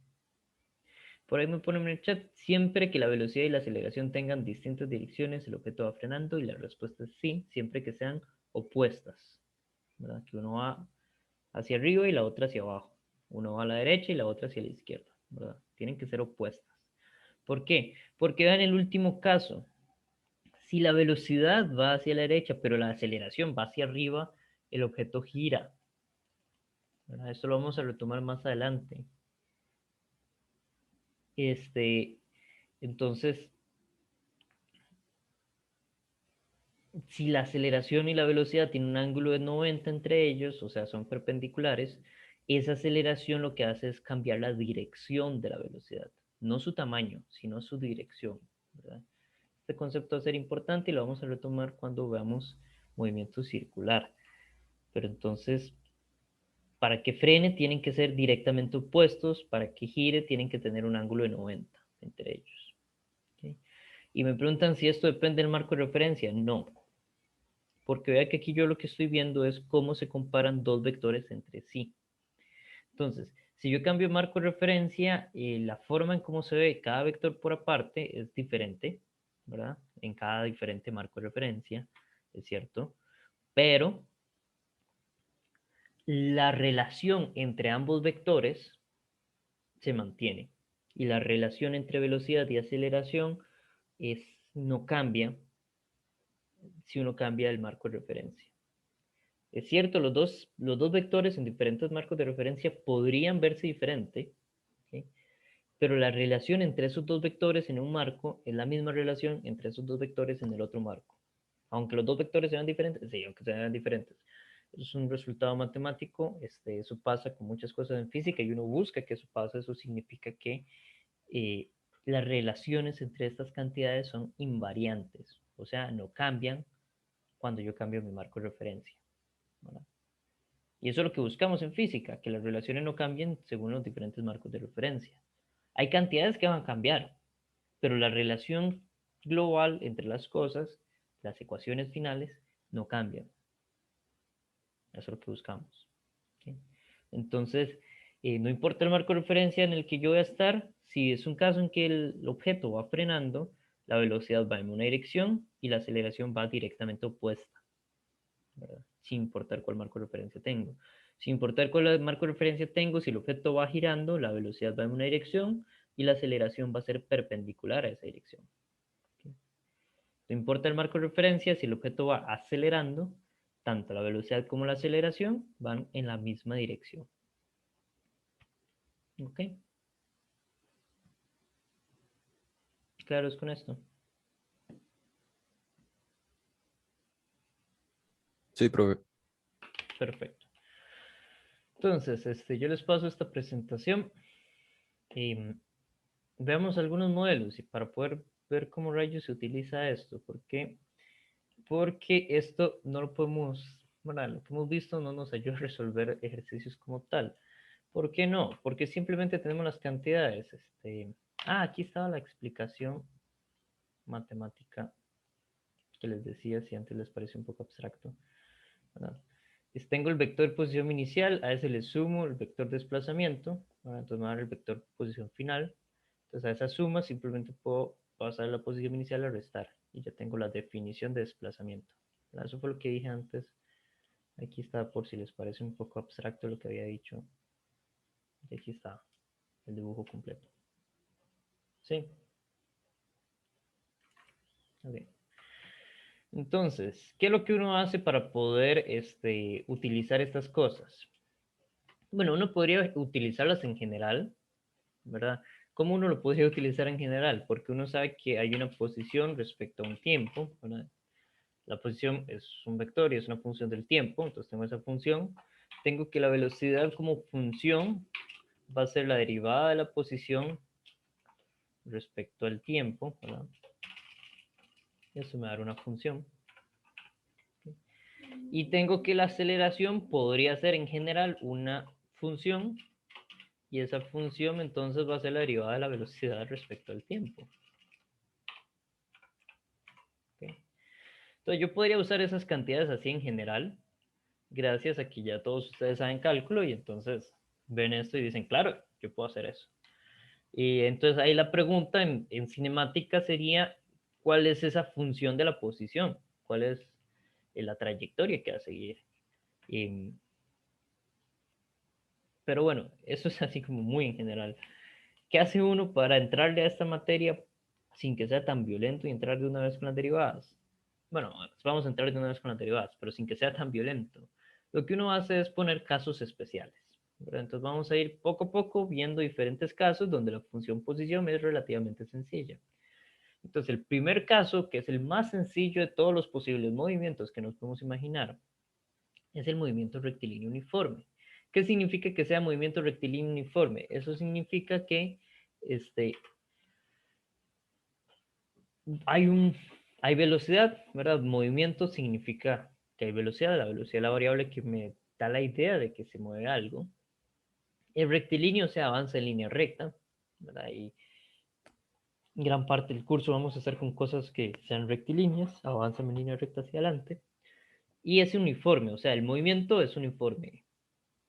Por ahí me ponen en el chat, siempre que la velocidad y la aceleración tengan distintas direcciones, el objeto va frenando y la respuesta es sí, siempre que sean opuestas, ¿verdad? Que uno va hacia arriba y la otra hacia abajo. Uno va a la derecha y la otra hacia la izquierda, ¿verdad? Tienen que ser opuestas. ¿Por qué? Porque vean el último caso. Si la velocidad va hacia la derecha, pero la aceleración va hacia arriba, el objeto gira, ¿verdad? Esto lo vamos a retomar más adelante. Entonces, si la aceleración y la velocidad tienen un ángulo de 90 entre ellos, o sea, son perpendiculares, esa aceleración lo que hace es cambiar la dirección de la velocidad, no su tamaño, sino su dirección, ¿verdad? Este concepto va a ser importante y lo vamos a retomar cuando veamos movimiento circular. Pero entonces, para que frene tienen que ser directamente opuestos, para que gire tienen que tener un ángulo de 90 entre ellos. ¿Okay? Y me preguntan si esto depende del marco de referencia. No, porque vea que aquí yo lo que estoy viendo es cómo se comparan dos vectores entre sí. Entonces, si yo cambio marco de referencia, la forma en cómo se ve cada vector por aparte es diferente, ¿verdad? En cada diferente marco de referencia, es cierto, pero la relación entre ambos vectores se mantiene y la relación entre velocidad y aceleración no cambia si uno cambia el marco de referencia. Es cierto, los dos vectores en diferentes marcos de referencia podrían verse diferente, ¿okay? Pero la relación entre esos dos vectores en un marco es la misma relación entre esos dos vectores en el otro marco. Aunque los dos vectores sean diferentes, sí, aunque sean diferentes. Eso es un resultado matemático, eso pasa con muchas cosas en física y uno busca que eso pase, eso significa que eh, las relaciones entre estas cantidades son invariantes, o sea, no cambian cuando yo cambio mi marco de referencia, ¿verdad? Y eso es lo que buscamos en física, que las relaciones no cambien según los diferentes marcos de referencia. Hay cantidades que van a cambiar, pero la relación global entre las cosas, las ecuaciones finales, no cambian. Eso es lo que buscamos. ¿Okay? Entonces, no importa el marco de referencia en el que yo voy a estar, si es un caso en que el objeto va frenando, la velocidad va en una dirección y la aceleración va directamente opuesta, ¿verdad? Sin importar cuál marco de referencia tengo. Sin importar cuál marco de referencia tengo, si el objeto va girando, la velocidad va en una dirección y la aceleración va a ser perpendicular a esa dirección. ¿Okay? No importa el marco de referencia, si el objeto va acelerando, tanto la velocidad como la aceleración van en la misma dirección. ¿Ok? ¿Claros con esto? Sí, profe. Perfecto. Entonces, yo les paso esta presentación y veamos algunos modelos y para poder ver cómo rayos se utiliza esto. ¿Por qué? Porque esto no lo podemos, bueno, lo que hemos visto no nos ayuda a resolver ejercicios como tal. ¿Por qué no? Porque simplemente tenemos las cantidades. Aquí estaba la explicación matemática que les decía, si antes les pareció un poco abstracto, ¿verdad? Tengo el vector posición inicial, a ese le sumo el vector desplazamiento, ¿verdad? Entonces me va a dar el vector posición final. Entonces a esa suma simplemente puedo pasar la posición inicial a restar y ya tengo la definición de desplazamiento, ¿verdad? Eso fue lo que dije antes. Aquí está por si les parece un poco abstracto lo que había dicho. Y aquí está el dibujo completo. ¿Sí? Ok. Entonces, ¿qué es lo que uno hace para poder utilizar estas cosas? Bueno, uno podría utilizarlas en general, ¿verdad? ¿Cómo uno lo podría utilizar en general? Porque uno sabe que hay una posición respecto a un tiempo, ¿verdad? La posición es un vector y es una función del tiempo, entonces tengo esa función. Tengo que la velocidad como función va a ser la derivada de la posición respecto al tiempo, ¿verdad? Eso me va a dar una función. Y tengo que la aceleración podría ser en general una función, y esa función entonces va a ser la derivada de la velocidad respecto al tiempo. ¿Okay? Entonces yo podría usar esas cantidades así en general, gracias a que ya todos ustedes saben cálculo, y entonces ven esto y dicen, claro, yo puedo hacer eso. Y entonces ahí la pregunta en cinemática sería, ¿cuál es esa función de la posición? ¿Cuál es la trayectoria que va a seguir? Pero bueno, eso es así como muy en general. ¿Qué hace uno para entrarle a esta materia sin que sea tan violento y entrar de una vez con las derivadas? Bueno, vamos a entrar de una vez con las derivadas, pero sin que sea tan violento. Lo que uno hace es poner casos especiales, ¿verdad? Entonces vamos a ir poco a poco viendo diferentes casos donde la función posición es relativamente sencilla. Entonces el primer caso, que es el más sencillo de todos los posibles movimientos que nos podemos imaginar, es el movimiento rectilíneo uniforme. ¿Qué significa que sea movimiento rectilíneo uniforme? Eso significa que hay velocidad, ¿verdad? Movimiento significa que hay velocidad, la velocidad es la variable que me da la idea de que se mueve algo. El rectilíneo se avanza en línea recta, ¿verdad? Y gran parte del curso vamos a hacer con cosas que sean rectilíneas, avanzan en línea recta hacia adelante. Y es uniforme, o sea, el movimiento es uniforme.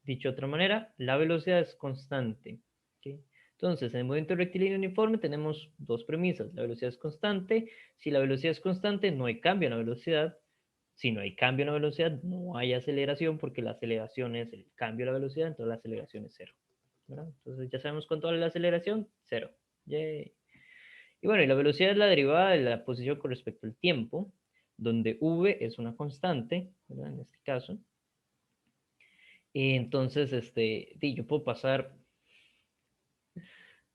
Dicho de otra manera, la velocidad es constante. ¿Okay? Entonces, en el movimiento rectilíneo uniforme tenemos dos premisas. La velocidad es constante. Si la velocidad es constante, no hay cambio en la velocidad. Si no hay cambio en la velocidad, no hay aceleración, porque la aceleración es el cambio de la velocidad, entonces la aceleración es cero. ¿Verdad? Entonces, ya sabemos cuánto vale la aceleración, cero. Yay. Y bueno, y la velocidad es la derivada de la posición con respecto al tiempo, donde v es una constante, ¿verdad? En este caso. Y entonces, yo puedo pasar,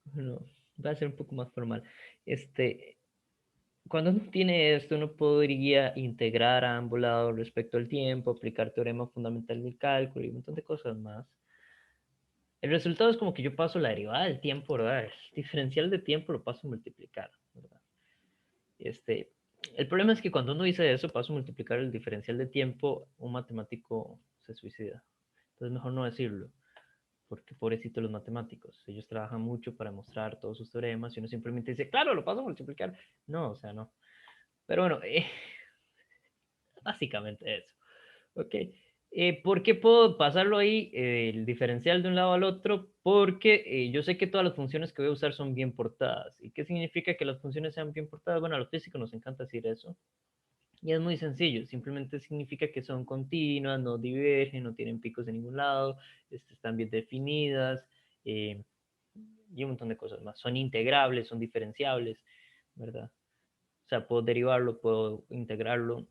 bueno, va a ser un poco más formal. Cuando uno tiene esto, uno podría integrar a ambos lados respecto al tiempo, aplicar teorema fundamental del cálculo y un montón de cosas más. El resultado es como que yo paso la derivada del tiempo, ¿verdad? El diferencial de tiempo lo paso a multiplicar, ¿verdad? El problema es que cuando uno dice eso, paso a multiplicar el diferencial de tiempo, un matemático se suicida. Entonces mejor no decirlo, porque pobrecito los matemáticos, ellos trabajan mucho para mostrar todos sus teoremas y uno simplemente dice, claro, lo paso a multiplicar. No, o sea, no. Pero bueno, básicamente eso. Ok. ¿Por qué puedo pasarlo ahí, el diferencial de un lado al otro? Porque yo sé que todas las funciones que voy a usar son bien portadas. ¿Y qué significa que las funciones sean bien portadas? Bueno, a los físicos nos encanta decir eso. Y es muy sencillo, simplemente significa que son continuas, no divergen, no tienen picos de ningún lado, están bien definidas, y un montón de cosas más. Son integrables, son diferenciables, ¿verdad? O sea, puedo derivarlo, puedo integrarlo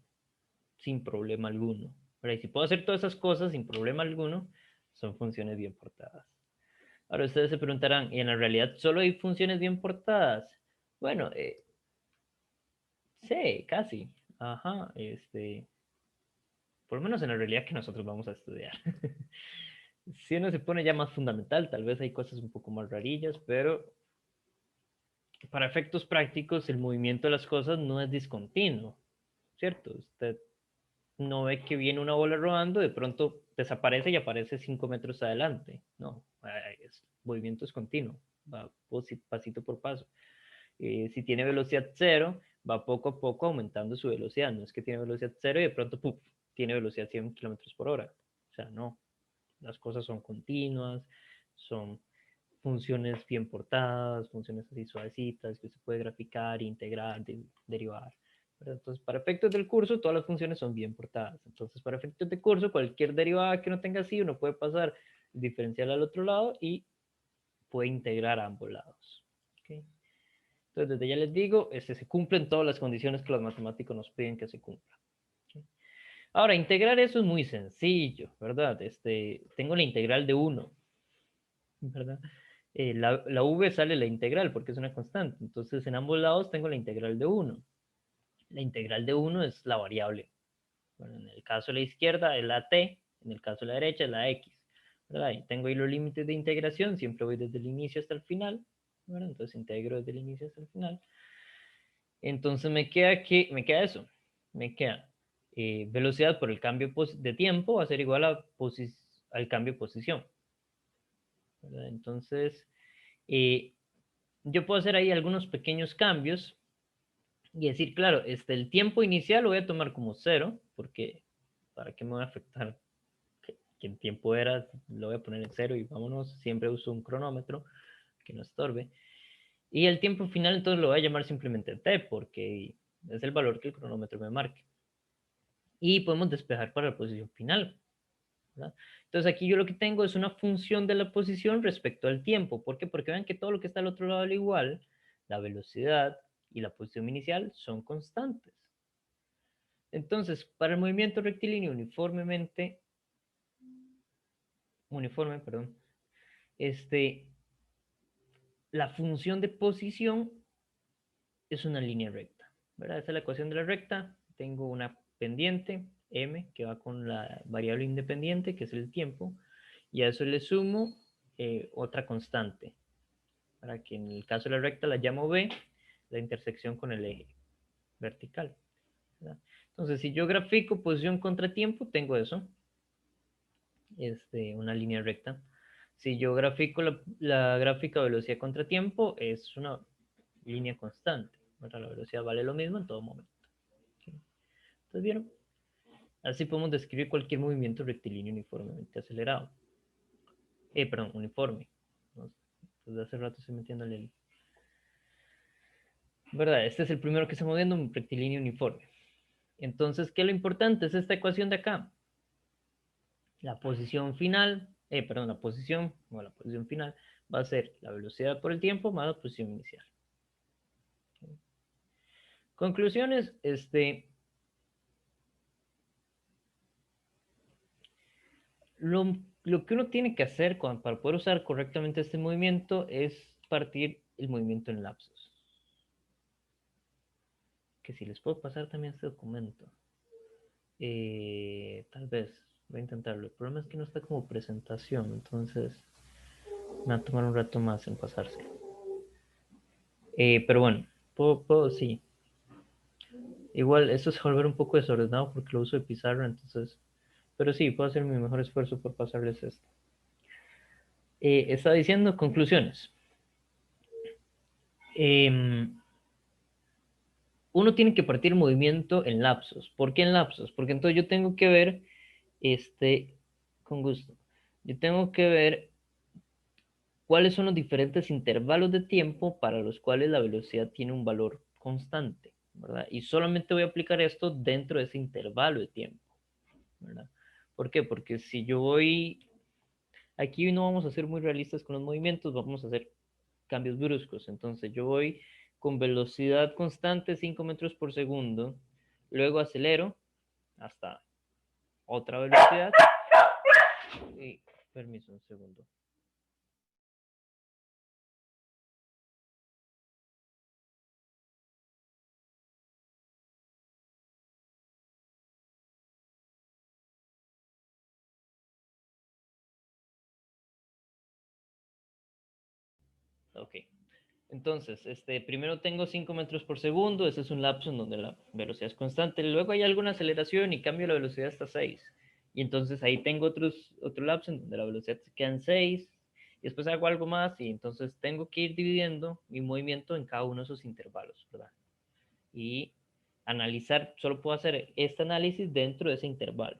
sin problema alguno. ¿Verdad? Y si puedo hacer todas esas cosas sin problema alguno, son funciones bien portadas. Ahora ustedes se preguntarán, ¿y en la realidad solo hay funciones bien portadas? Bueno, sí, casi. Ajá, por lo menos en la realidad que nosotros vamos a estudiar. Si uno se pone ya más fundamental, tal vez hay cosas un poco más rarillas, pero para efectos prácticos el movimiento de las cosas no es discontinuo, ¿cierto? Usted no ve que viene una bola rodando, de pronto desaparece y aparece 5 metros adelante. No, el movimiento es continuo, va pasito por paso. Si tiene velocidad cero, va poco a poco aumentando su velocidad. No es que tiene velocidad cero y de pronto ¡puf! Tiene velocidad 100 kilómetros por hora. O sea, no. Las cosas son continuas, son funciones bien portadas, funciones así suavecitas que se puede graficar, integrar, derivar. ¿Verdad? Entonces, para efectos del curso, todas las funciones son bien portadas. Entonces, para efectos de curso, cualquier derivada que no tenga así, uno puede pasar el diferencial al otro lado y puede integrar a ambos lados. ¿Okay? Entonces, desde ya les digo, se cumplen todas las condiciones que los matemáticos nos piden que se cumplan. ¿Okay? Ahora, integrar eso es muy sencillo, ¿verdad? Tengo la integral de 1, ¿verdad? La v sale la integral porque es una constante. Entonces, en ambos lados tengo la integral de 1. La integral de 1 es la variable. Bueno, en el caso de la izquierda es la t, en el caso de la derecha es la x. ¿Verdad? Y tengo ahí los límites de integración, siempre voy desde el inicio hasta el final. ¿Verdad? Entonces integro desde el inicio hasta el final. Entonces me queda eso. Me queda velocidad por el cambio de tiempo va a ser igual al cambio de posición, ¿verdad? Entonces, yo puedo hacer ahí algunos pequeños cambios y decir, claro, el tiempo inicial lo voy a tomar como 0, porque ¿para qué me va a afectar que el tiempo era? Lo voy a poner en 0 y vámonos. Siempre uso un cronómetro que no estorbe. Y el tiempo final entonces lo voy a llamar simplemente t, porque es el valor que el cronómetro me marque. Y podemos despejar para la posición final, ¿verdad? Entonces aquí yo lo que tengo es una función de la posición respecto al tiempo. ¿Por qué? Porque vean que todo lo que está al otro lado al igual, la velocidad y la posición inicial son constantes. Entonces, para el movimiento rectilíneo uniforme, perdón, la función de posición es una línea recta, ¿verdad? Esa es la ecuación de la recta. Tengo una pendiente, m, que va con la variable independiente, que es el tiempo, y a eso le sumo otra constante, para que en el caso de la recta la llamo b, la intersección con el eje vertical, ¿verdad? Entonces, si yo grafico posición contra tiempo, tengo eso, una línea recta. Si yo grafico la gráfica velocidad contra tiempo, es una línea constante, ¿verdad? La velocidad vale lo mismo en todo momento. ¿Okay? Entonces, ¿vieron? Así podemos describir cualquier movimiento rectilíneo uniformemente acelerado. Perdón, uniforme. ¿No? Desde hace rato estoy metiéndole el... ¿Verdad? Este es el primero que está moviendo un rectilíneo uniforme. Entonces, ¿qué es lo importante? Es esta ecuación de acá. La posición final, la posición final va a ser la velocidad por el tiempo más la posición inicial. ¿Okay? Conclusiones, lo que uno tiene que hacer para poder usar correctamente este movimiento es partir el movimiento en lapsos. Que si les puedo pasar también este documento. Tal vez, voy a intentarlo. El problema es que no está como presentación, entonces me va a tomar un rato más en pasarse. Pero bueno, sí. Igual, esto se va a volver un poco desordenado porque lo uso de pizarra, entonces... Pero sí, puedo hacer mi mejor esfuerzo por pasarles esto. Estaba diciendo conclusiones. Uno tiene que partir el movimiento en lapsos. ¿Por qué en lapsos? Porque entonces yo tengo que ver, con gusto, yo tengo que ver cuáles son los diferentes intervalos de tiempo para los cuales la velocidad tiene un valor constante, ¿verdad? Y solamente voy a aplicar esto dentro de ese intervalo de tiempo, ¿verdad? ¿Por qué? Porque si yo voy, aquí no vamos a ser muy realistas con los movimientos, vamos a hacer cambios bruscos. Entonces yo voy con velocidad constante 5 metros por segundo, luego acelero hasta otra velocidad y permiso un segundo. Ok. Entonces, primero tengo 5 metros por segundo, ese es un lapso en donde la velocidad es constante, luego hay alguna aceleración y cambio la velocidad hasta 6. Y entonces ahí tengo otro lapso en donde la velocidad se queda en 6, y después hago algo más, y entonces tengo que ir dividiendo mi movimiento en cada uno de esos intervalos, ¿verdad? Y analizar, solo puedo hacer este análisis dentro de ese intervalo,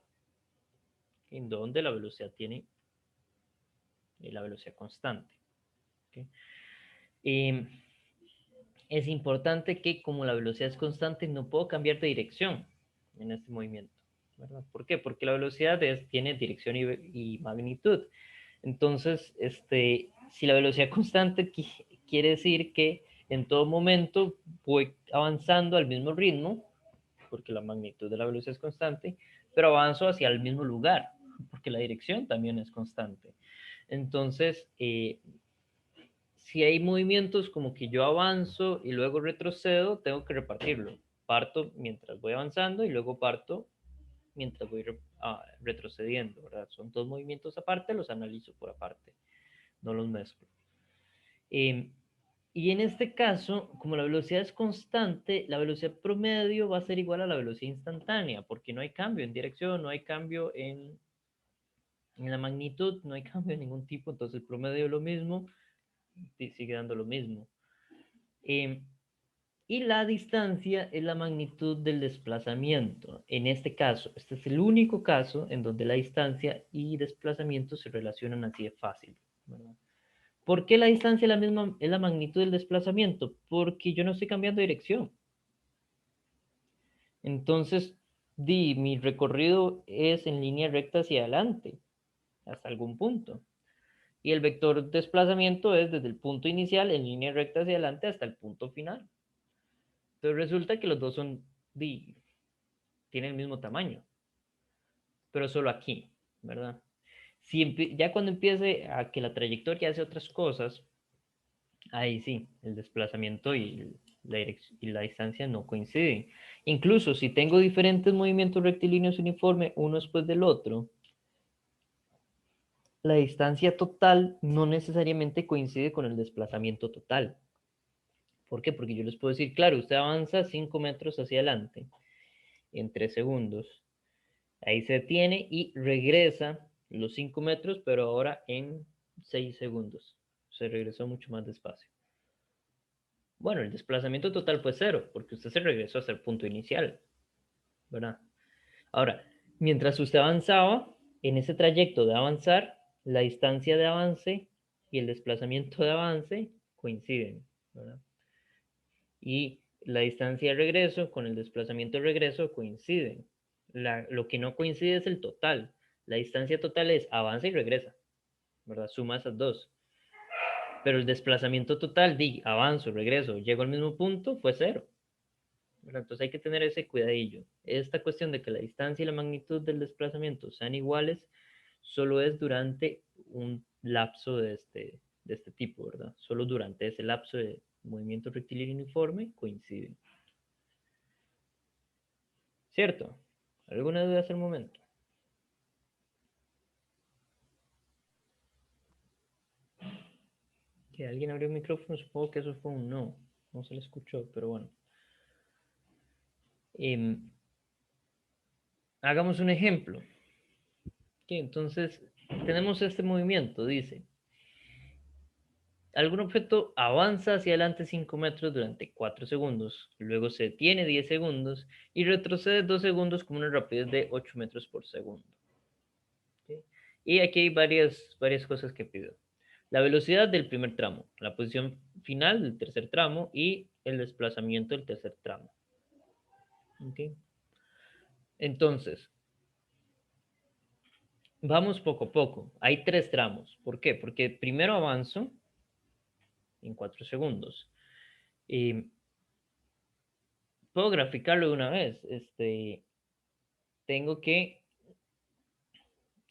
en donde la velocidad tiene la velocidad constante. ¿Okay? Es importante que como la velocidad es constante, no puedo cambiar de dirección en este movimiento, ¿verdad? ¿Por qué? Porque la velocidad tiene dirección y magnitud. Entonces, si la velocidad constante quiere decir que en todo momento voy avanzando al mismo ritmo, porque la magnitud de la velocidad es constante, pero avanzo hacia el mismo lugar, porque la dirección también es constante. Entonces, si hay movimientos como que yo avanzo y luego retrocedo, tengo que repartirlo. Parto mientras voy avanzando y luego parto mientras voy retrocediendo, ¿verdad? Son dos movimientos aparte, los analizo por aparte, no los mezclo. Y Y en este caso, como la velocidad es constante, la velocidad promedio va a ser igual a la velocidad instantánea, porque no hay cambio en dirección, no hay cambio en la magnitud, no hay cambio de ningún tipo, entonces el promedio es lo mismo, y sigue dando lo mismo. Y la distancia es la magnitud del desplazamiento. En este caso, este es el único caso en donde la distancia y desplazamiento se relacionan así de fácil, ¿verdad? ¿Por qué la distancia es la misma, es la magnitud del desplazamiento? Porque yo no estoy cambiando de dirección. Entonces, mi recorrido es en línea recta hacia adelante, hasta algún punto. Y el vector desplazamiento es desde el punto inicial en línea recta hacia adelante hasta el punto final. Entonces resulta que los dos tienen el mismo tamaño, pero solo aquí, ¿verdad? Ya cuando empiece a que la trayectoria hace otras cosas, ahí sí, el desplazamiento y la distancia no coinciden. Incluso si tengo diferentes movimientos rectilíneos uniformes uno después del otro, la distancia total no necesariamente coincide con el desplazamiento total. ¿Por qué? Porque yo les puedo decir, claro, usted avanza 5 metros hacia adelante en 3 segundos. Ahí se detiene y regresa los 5 metros, pero ahora en 6 segundos. Se regresó mucho más despacio. Bueno, el desplazamiento total fue 0, porque usted se regresó hasta el punto inicial, ¿verdad? Ahora, mientras usted avanzaba, en ese trayecto de avanzar, la distancia de avance y el desplazamiento de avance coinciden, ¿verdad? Y la distancia de regreso con el desplazamiento de regreso coinciden. Lo que no coincide es el total. La distancia total es avanza y regresa, ¿verdad? Suma esas dos. Pero el desplazamiento total, avanzo, regreso, llego al mismo punto, fue 0. Entonces hay que tener ese cuidadillo. Esta cuestión de que la distancia y la magnitud del desplazamiento sean iguales solo es durante un lapso de este tipo, ¿verdad? Solo durante ese lapso de movimiento rectilíneo uniforme coinciden. ¿Cierto? ¿Alguna duda hasta el momento? Que alguien abrió el micrófono, supongo que eso fue un no. No se le escuchó, pero bueno. Hagamos un ejemplo. Entonces, tenemos este movimiento, dice. Algún objeto avanza hacia adelante 5 metros durante 4 segundos, luego se detiene 10 segundos y retrocede 2 segundos con una rapidez de 8 metros por segundo. ¿Okay? Y aquí hay varias cosas que pido. La velocidad del primer tramo, la posición final del tercer tramo y el desplazamiento del tercer tramo. ¿Okay? Entonces, vamos poco a poco. Hay 3 tramos. ¿Por qué? Porque primero avanzo en 4 segundos. Puedo graficarlo de una vez. Tengo que,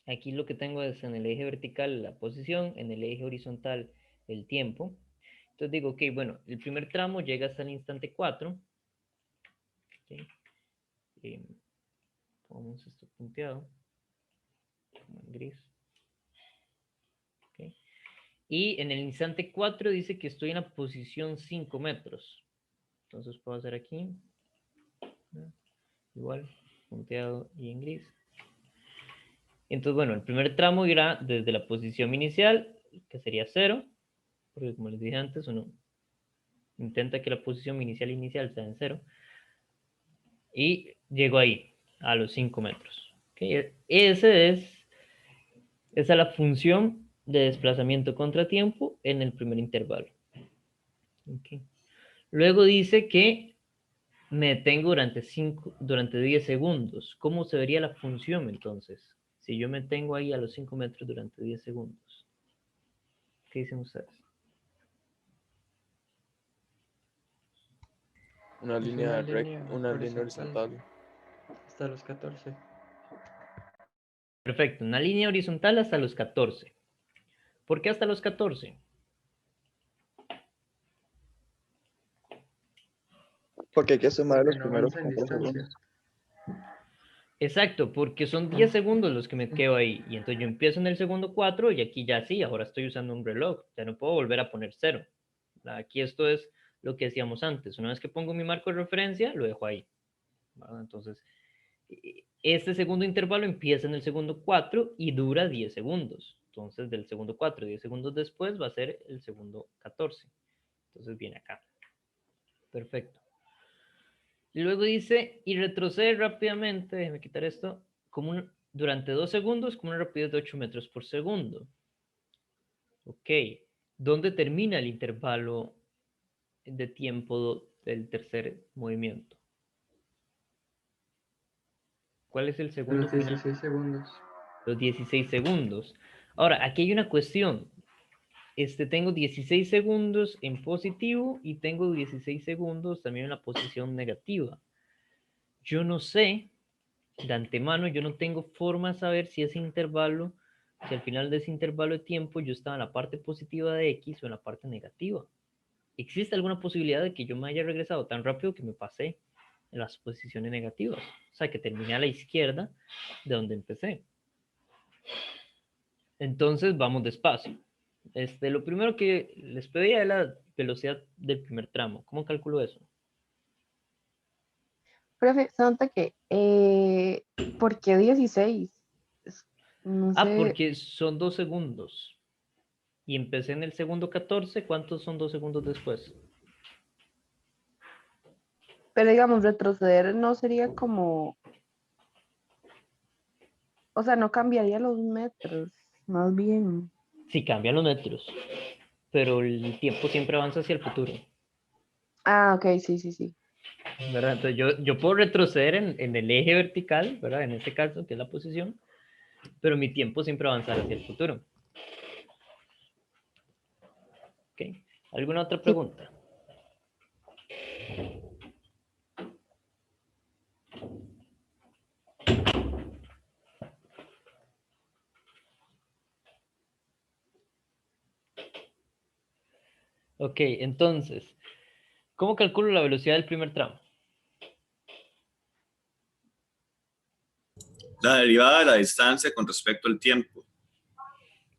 aquí lo que tengo es en el eje vertical la posición, en el eje horizontal el tiempo. Entonces digo, ok, bueno, el primer tramo llega hasta el instante 4. ¿Okay? Pongamos esto punteado, como en gris. ¿Okay? Y en el instante 4 dice que estoy en la posición 5 metros. Entonces puedo hacer aquí, ¿no? Igual, punteado y en gris. Entonces, bueno, el primer tramo irá desde la posición inicial, que sería 0, porque como les dije antes, uno intenta que la posición inicial sea en 0, y llego ahí, a los 5 metros. ¿Okay? Esa es la función de desplazamiento contra tiempo en el primer intervalo. ¿Okay? Luego dice que me detengo durante 10 segundos. ¿Cómo se vería la función entonces? Si yo me detengo ahí a los 5 metros durante 10 segundos. ¿Qué dicen ustedes? Una Es línea una línea horizontal horizontal. hasta los 14. Perfecto, una línea horizontal hasta los 14. ¿Por qué hasta los 14? Porque hay que sumar Porque los no primeros avanza en 4 distancia. segundos. Exacto, porque son 10 segundos los que me quedo ahí. Y entonces yo empiezo en el segundo 4 y aquí ya sí, ahora estoy usando un reloj. Ya no puedo volver a poner 0. Aquí esto es lo que decíamos antes. Una vez que pongo mi marco de referencia, lo dejo ahí, ¿verdad? Entonces, este segundo intervalo empieza en el segundo 4 y dura 10 segundos. Entonces, del segundo 4, 10 segundos después, va a ser el segundo 14. Entonces, viene acá. Perfecto. Y luego dice, y retrocede rápidamente, déjeme quitar esto, durante 2 segundos con una rapidez de 8 metros por segundo. Ok. ¿Dónde termina el intervalo de tiempo del tercer movimiento? ¿Cuál es el A segundo los final? 16 segundos. Los 16 segundos. Ahora, aquí hay una cuestión. Tengo 16 segundos en positivo y tengo 16 segundos también en la posición negativa. Yo no sé, de antemano, yo no tengo forma de saber si ese intervalo, si al final de ese intervalo de tiempo yo estaba en la parte positiva de X o en la parte negativa. ¿Existe alguna posibilidad de que yo me haya regresado tan rápido que me pasé en las posiciones negativas? O sea, que terminé a la izquierda de donde empecé. Entonces, vamos despacio. Lo primero que les pedía es la velocidad del primer tramo. ¿Cómo calculo eso? Profe, se nota que, ¿por qué 16? No sé, Porque son 2 segundos. Y empecé en el segundo 14. ¿Cuántos son 2 segundos después? pero digamos, retroceder no sería como, o sea, no cambiaría los metros, más bien. Sí, cambian los metros. Pero el tiempo siempre avanza hacia el futuro. Ah, ok, sí, sí, sí. ¿Verdad? Entonces yo puedo retroceder en el eje vertical, ¿verdad? En este caso, que es la posición. Pero mi tiempo siempre avanzará hacia el futuro. ¿Ok? ¿Alguna otra Sí, pregunta? Ok, entonces, ¿cómo calculo la velocidad del primer tramo? La derivada de la distancia con respecto al tiempo.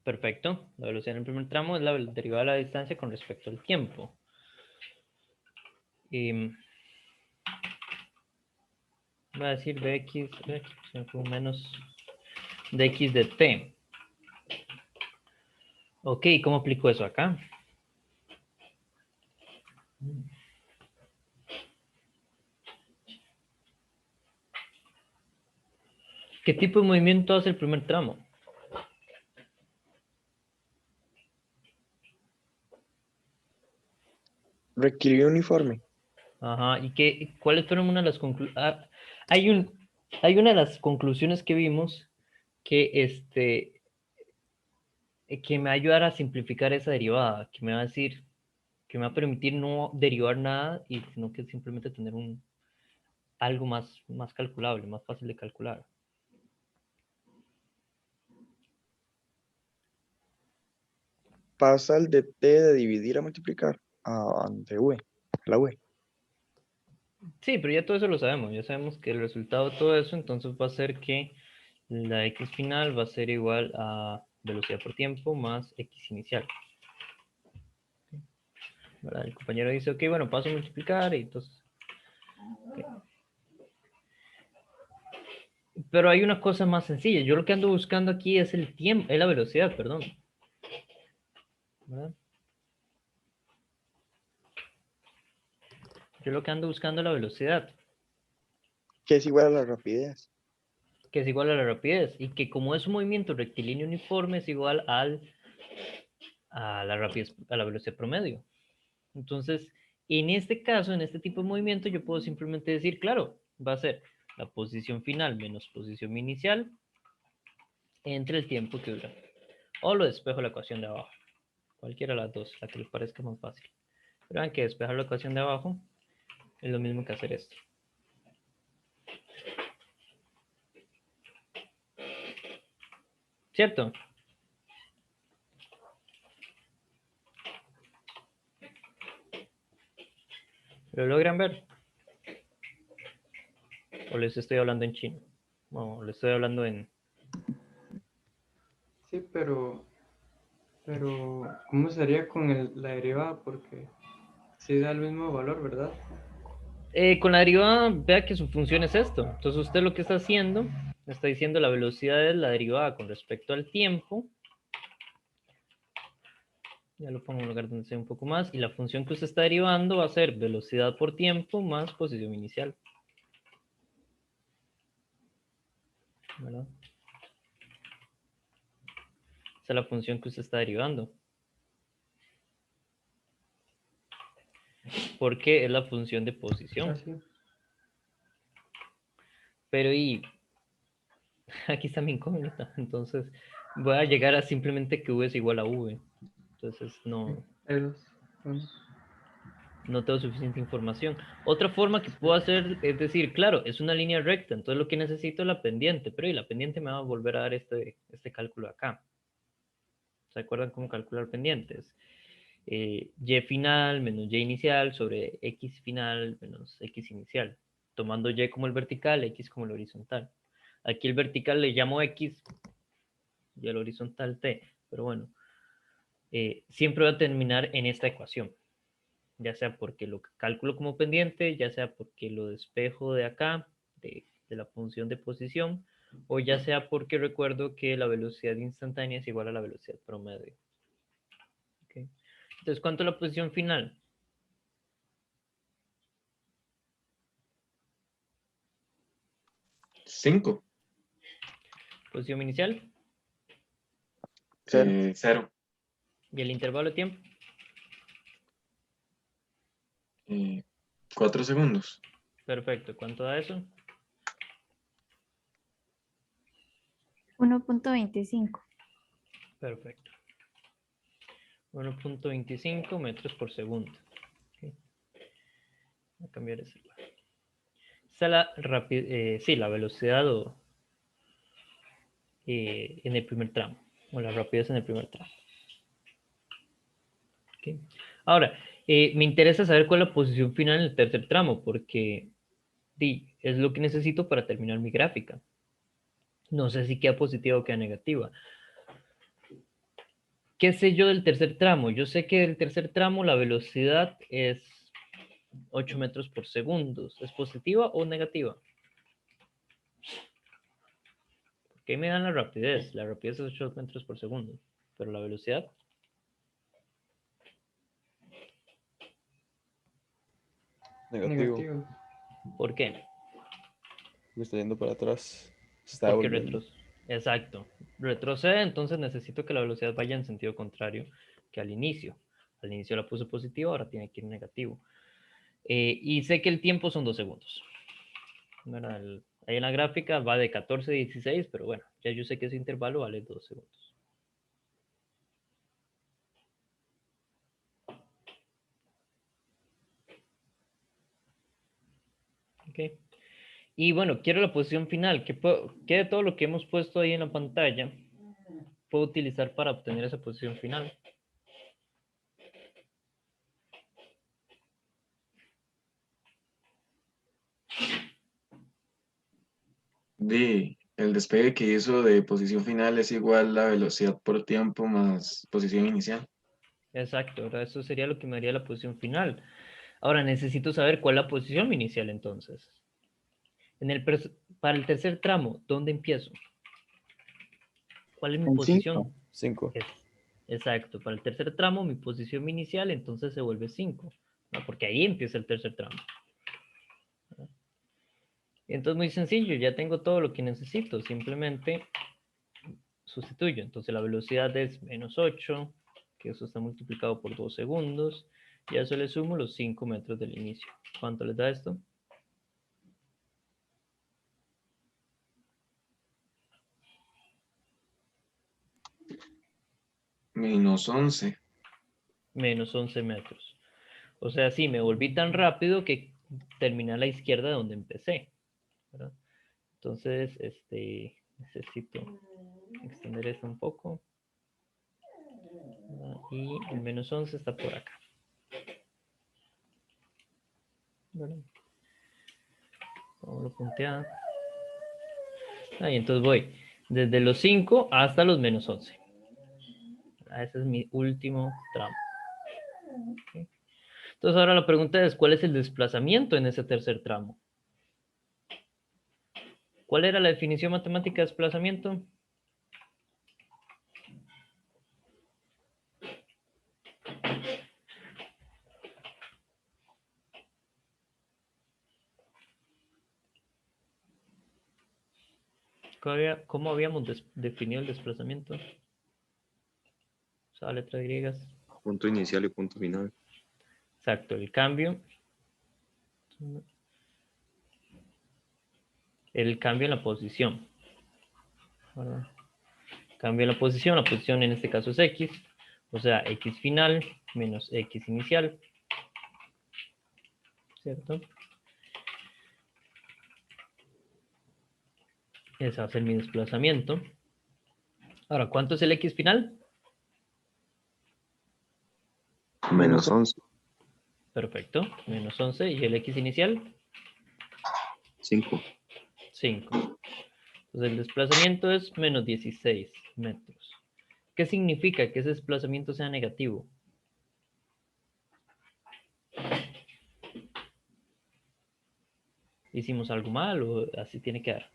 Perfecto. La velocidad del primer tramo es la derivada de la distancia con respecto al tiempo. Voy a decir dx, menos dx de t. Ok, ¿cómo aplico eso acá? ¿Qué tipo de movimiento hace el primer tramo? Requirió uniforme. Ajá, ¿y cuáles fueron una de las conclusiones? Hay una de las conclusiones que vimos que me va a ayudar a simplificar esa derivada, que me va a decir, que me va a permitir no derivar nada, sino que simplemente tener algo más calculable, más fácil de calcular. Pasa el de T de dividir a multiplicar. De V. La V. Sí, pero ya todo eso lo sabemos, ya sabemos que el resultado de todo eso entonces va a ser que la x final va a ser igual a velocidad por tiempo más x inicial. ¿Verdad? El compañero dice, ok, bueno, paso a multiplicar y entonces... Okay. Pero hay una cosa más sencilla, yo lo que ando buscando aquí es el tiempo, es la velocidad, perdón. ¿Verdad? Yo lo que ando buscando es la velocidad, Que es igual a la rapidez. que es igual a la rapidez, y que como es un movimiento rectilíneo uniforme es igual a la rapidez, a la velocidad promedio. Entonces, en este caso, en este tipo de movimiento, yo puedo simplemente decir, claro, va a ser la posición final menos posición inicial entre el tiempo que dura. O lo despejo la ecuación de abajo. Cualquiera de las dos, la que les parezca más fácil. Pero vean que despejar la ecuación de abajo es lo mismo que hacer esto. ¿Cierto? ¿Lo logran ver? ¿O les estoy hablando en chino? No, les estoy hablando en... Sí, pero ¿cómo sería con la derivada? Porque Sí da el mismo valor, ¿verdad? Con la derivada, vea que su función es esto. Entonces usted lo que está haciendo, está diciendo la velocidad es la derivada con respecto al tiempo. Ya lo pongo en un lugar donde sea un poco más. Y la función que usted está derivando va a ser velocidad por tiempo más posición inicial. ¿Verdad? Esa es la función que usted está derivando. Porque es la función de posición. Así. Pero y aquí está mi incógnita. Entonces voy a llegar a simplemente que v es igual a v. Entonces no tengo suficiente información. Otra forma que puedo hacer es decir, claro, es una línea recta, entonces lo que necesito es la pendiente, pero y la pendiente me va a volver a dar este cálculo acá. ¿Se acuerdan cómo calcular pendientes? Y final menos y inicial sobre x final menos x inicial, tomando y como el vertical, x como el horizontal. Aquí el vertical le llamo x y el horizontal t, pero bueno, siempre va a terminar en esta ecuación, ya sea porque lo calculo como pendiente, ya sea porque lo despejo de acá, de la función de posición, o ya sea porque recuerdo que la velocidad instantánea es igual a la velocidad promedio. ¿Okay? Entonces, ¿cuánto es la posición final? Cinco. Posición inicial 0. 0. y el intervalo de tiempo. 4 segundos. Perfecto. ¿Cuánto da eso? 1.25. Perfecto. 1.25 metros por segundo. Okay. Voy a cambiar ese lugar. Esa es la velocidad en el primer tramo, o la rapidez en el primer tramo. Okay. Ahora, me interesa saber cuál es la posición final en el tercer tramo, porque es lo que necesito para terminar mi gráfica. No sé si queda positiva o queda negativa. ¿Qué sé yo del tercer tramo? Yo sé que del tercer tramo la velocidad es 8 metros por segundo. ¿Es positiva o negativa? Porque ahí me dan la rapidez. La rapidez es 8 metros por segundo. Pero la velocidad... Negativo. Negativo. ¿Por qué? Me está yendo para atrás. Se está Porque devolviendo. Exacto. Retrocede, entonces necesito que la velocidad vaya en sentido contrario que al inicio. Al inicio la puse positiva, ahora tiene que ir negativo. Y sé que el tiempo son 2 segundos. Bueno, ahí en la gráfica va de 14 a 16, pero bueno, ya yo sé que ese intervalo vale 2 segundos. Ok. Y bueno, quiero la posición final. ¿Qué de todo lo que hemos puesto ahí en la pantalla puedo utilizar para obtener esa posición final? El despegue que hizo de posición final es igual a velocidad por tiempo más posición inicial. Exacto, ahora eso sería lo que me daría la posición final. Ahora necesito saber cuál es la posición inicial entonces. Para el tercer tramo, ¿dónde empiezo? ¿Cuál es mi En posición? 5. Exacto, para el tercer tramo mi posición inicial entonces se vuelve 5, ¿no? Porque ahí empieza el tercer tramo. Entonces muy sencillo, ya tengo todo lo que necesito, simplemente sustituyo. Entonces la velocidad es menos 8, que eso está multiplicado por 2 segundos, y a eso le sumo los 5 metros del inicio. ¿Cuánto les da esto? Menos 11. Menos 11 metros. O sea, sí, me volví tan rápido que terminé a la izquierda de donde empecé, ¿verdad? Entonces, necesito extender esto un poco. Y el menos 11 está por acá. ¿Verdad? Vamos a puntear. Ahí, entonces voy desde los 5 hasta los menos 11. Ese es mi último tramo. ¿Okay? Entonces ahora la pregunta es, ¿cuál es el desplazamiento en ese tercer tramo? ¿Cuál era la definición matemática de desplazamiento? ¿Cómo habíamos definido el desplazamiento? O sea, letras griegas. Punto inicial y punto final. Exacto, el cambio en la posición. ¿Verdad? Cambio en la posición en este caso es X, o sea, X final menos X inicial, ¿cierto? Ese va a ser mi desplazamiento. Ahora, ¿cuánto es el X final? Menos 11. Perfecto, menos 11. ¿Y el X inicial? 5. 5. Entonces el desplazamiento es menos 16 metros. ¿Qué significa que ese desplazamiento sea negativo? ¿Hicimos algo mal o así tiene que dar?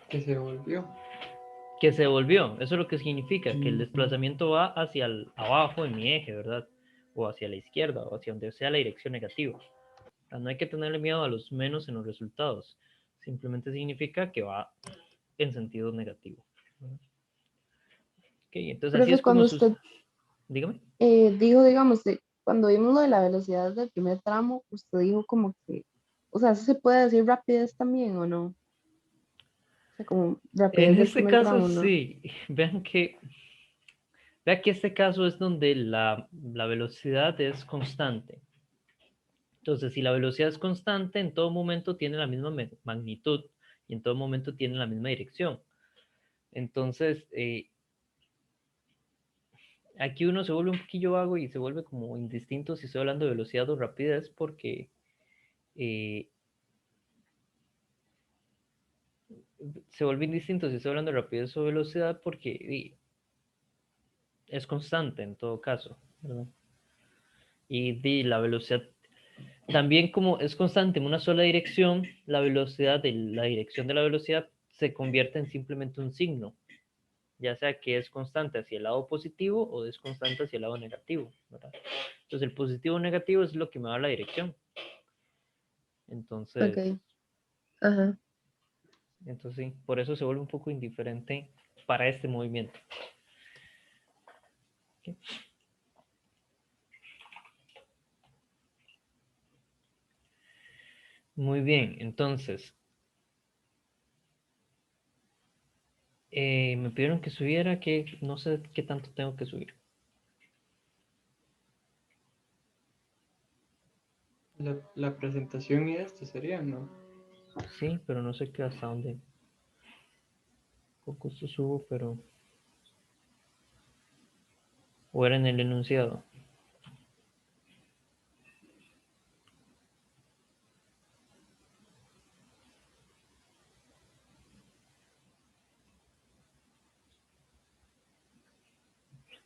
Que se volvió. Que se devolvió. Eso es lo que significa, que el Ujú. desplazamiento va hacia abajo en mi eje, ¿verdad? O hacia la izquierda, o hacia donde sea la dirección negativa. O sea, no hay que tenerle miedo a los menos en los resultados. Simplemente significa que va en sentido negativo. Ok, entonces así Profe, es como cuando sus... usted Dígame. dijo, digamos, cuando vimos lo de la velocidad del primer tramo, usted dijo como que, o sea, ¿eso se puede decir rapidez también o no? O sea, como rapidez En del este primer caso tramo, ¿no? sí. Vean que este caso es donde la velocidad es constante. Entonces, si la velocidad es constante, en todo momento tiene la misma magnitud y en todo momento tiene la misma dirección. Entonces, aquí uno se vuelve un poquillo vago y se vuelve como indistinto si estoy hablando de velocidad o rapidez porque eh, se vuelve indistinto si estoy hablando de rapidez o velocidad porque es constante en todo caso, ¿verdad? Y la velocidad también como es constante en una sola dirección, la velocidad de la dirección de la velocidad se convierte en simplemente un signo, ya sea que es constante hacia el lado positivo o es constante hacia el lado negativo, ¿verdad? Entonces el positivo o negativo es lo que me da la dirección. Entonces, Ok, ajá. entonces sí, por eso se vuelve un poco indiferente para este movimiento. ¿Ok? Muy bien, entonces, me pidieron que subiera, que no sé qué tanto tengo que subir. La presentación y esto sería, ¿no? Sí, pero no sé qué hasta dónde. Con gusto subo, pero... O era en el enunciado.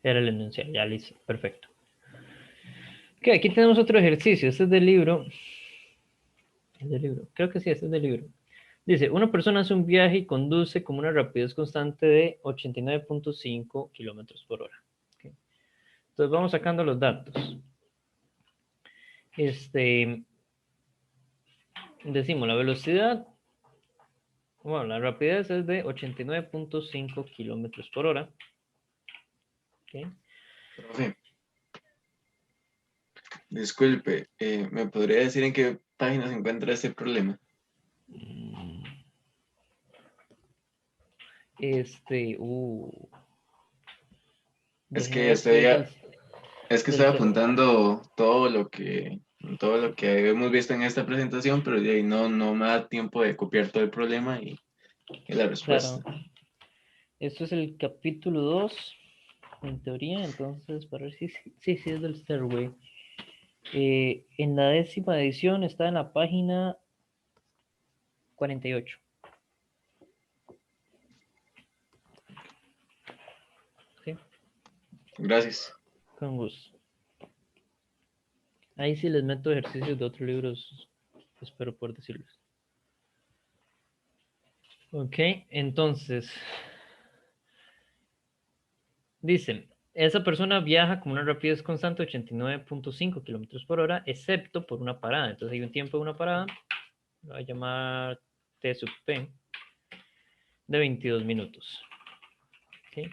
Era el enunciado, ya listo, perfecto. Ok, aquí tenemos otro ejercicio. Este es del libro. ¿Es del libro? Creo que sí, este es del libro. Dice, una persona hace un viaje y conduce con una rapidez constante de 89.5 kilómetros por hora. Ok. Entonces vamos sacando los datos. Decimos la velocidad, bueno, la rapidez es de 89.5 kilómetros por hora. Ok. Profe, disculpe, ¿me podría decir en qué página se encuentra este problema? Mm, Este, uh, Es Déjeme que ver si es estoy, es que estoy del ser. apuntando todo lo que hemos visto en esta presentación, pero de ahí no me da tiempo de copiar todo el problema y la Claro, respuesta. esto es el capítulo 2 en teoría, entonces, para ver si sí, sí es del Stairway. En la 10ª edición está en la página 48. Gracias. Con gusto. Ahí sí les meto ejercicios de otros libros, espero poder decirles. Ok, entonces, dicen, esa persona viaja con una rapidez constante de 89.5 kilómetros por hora, excepto por una parada. Entonces hay un tiempo de una parada, lo voy a llamar T sub P, de 22 minutos. Ok,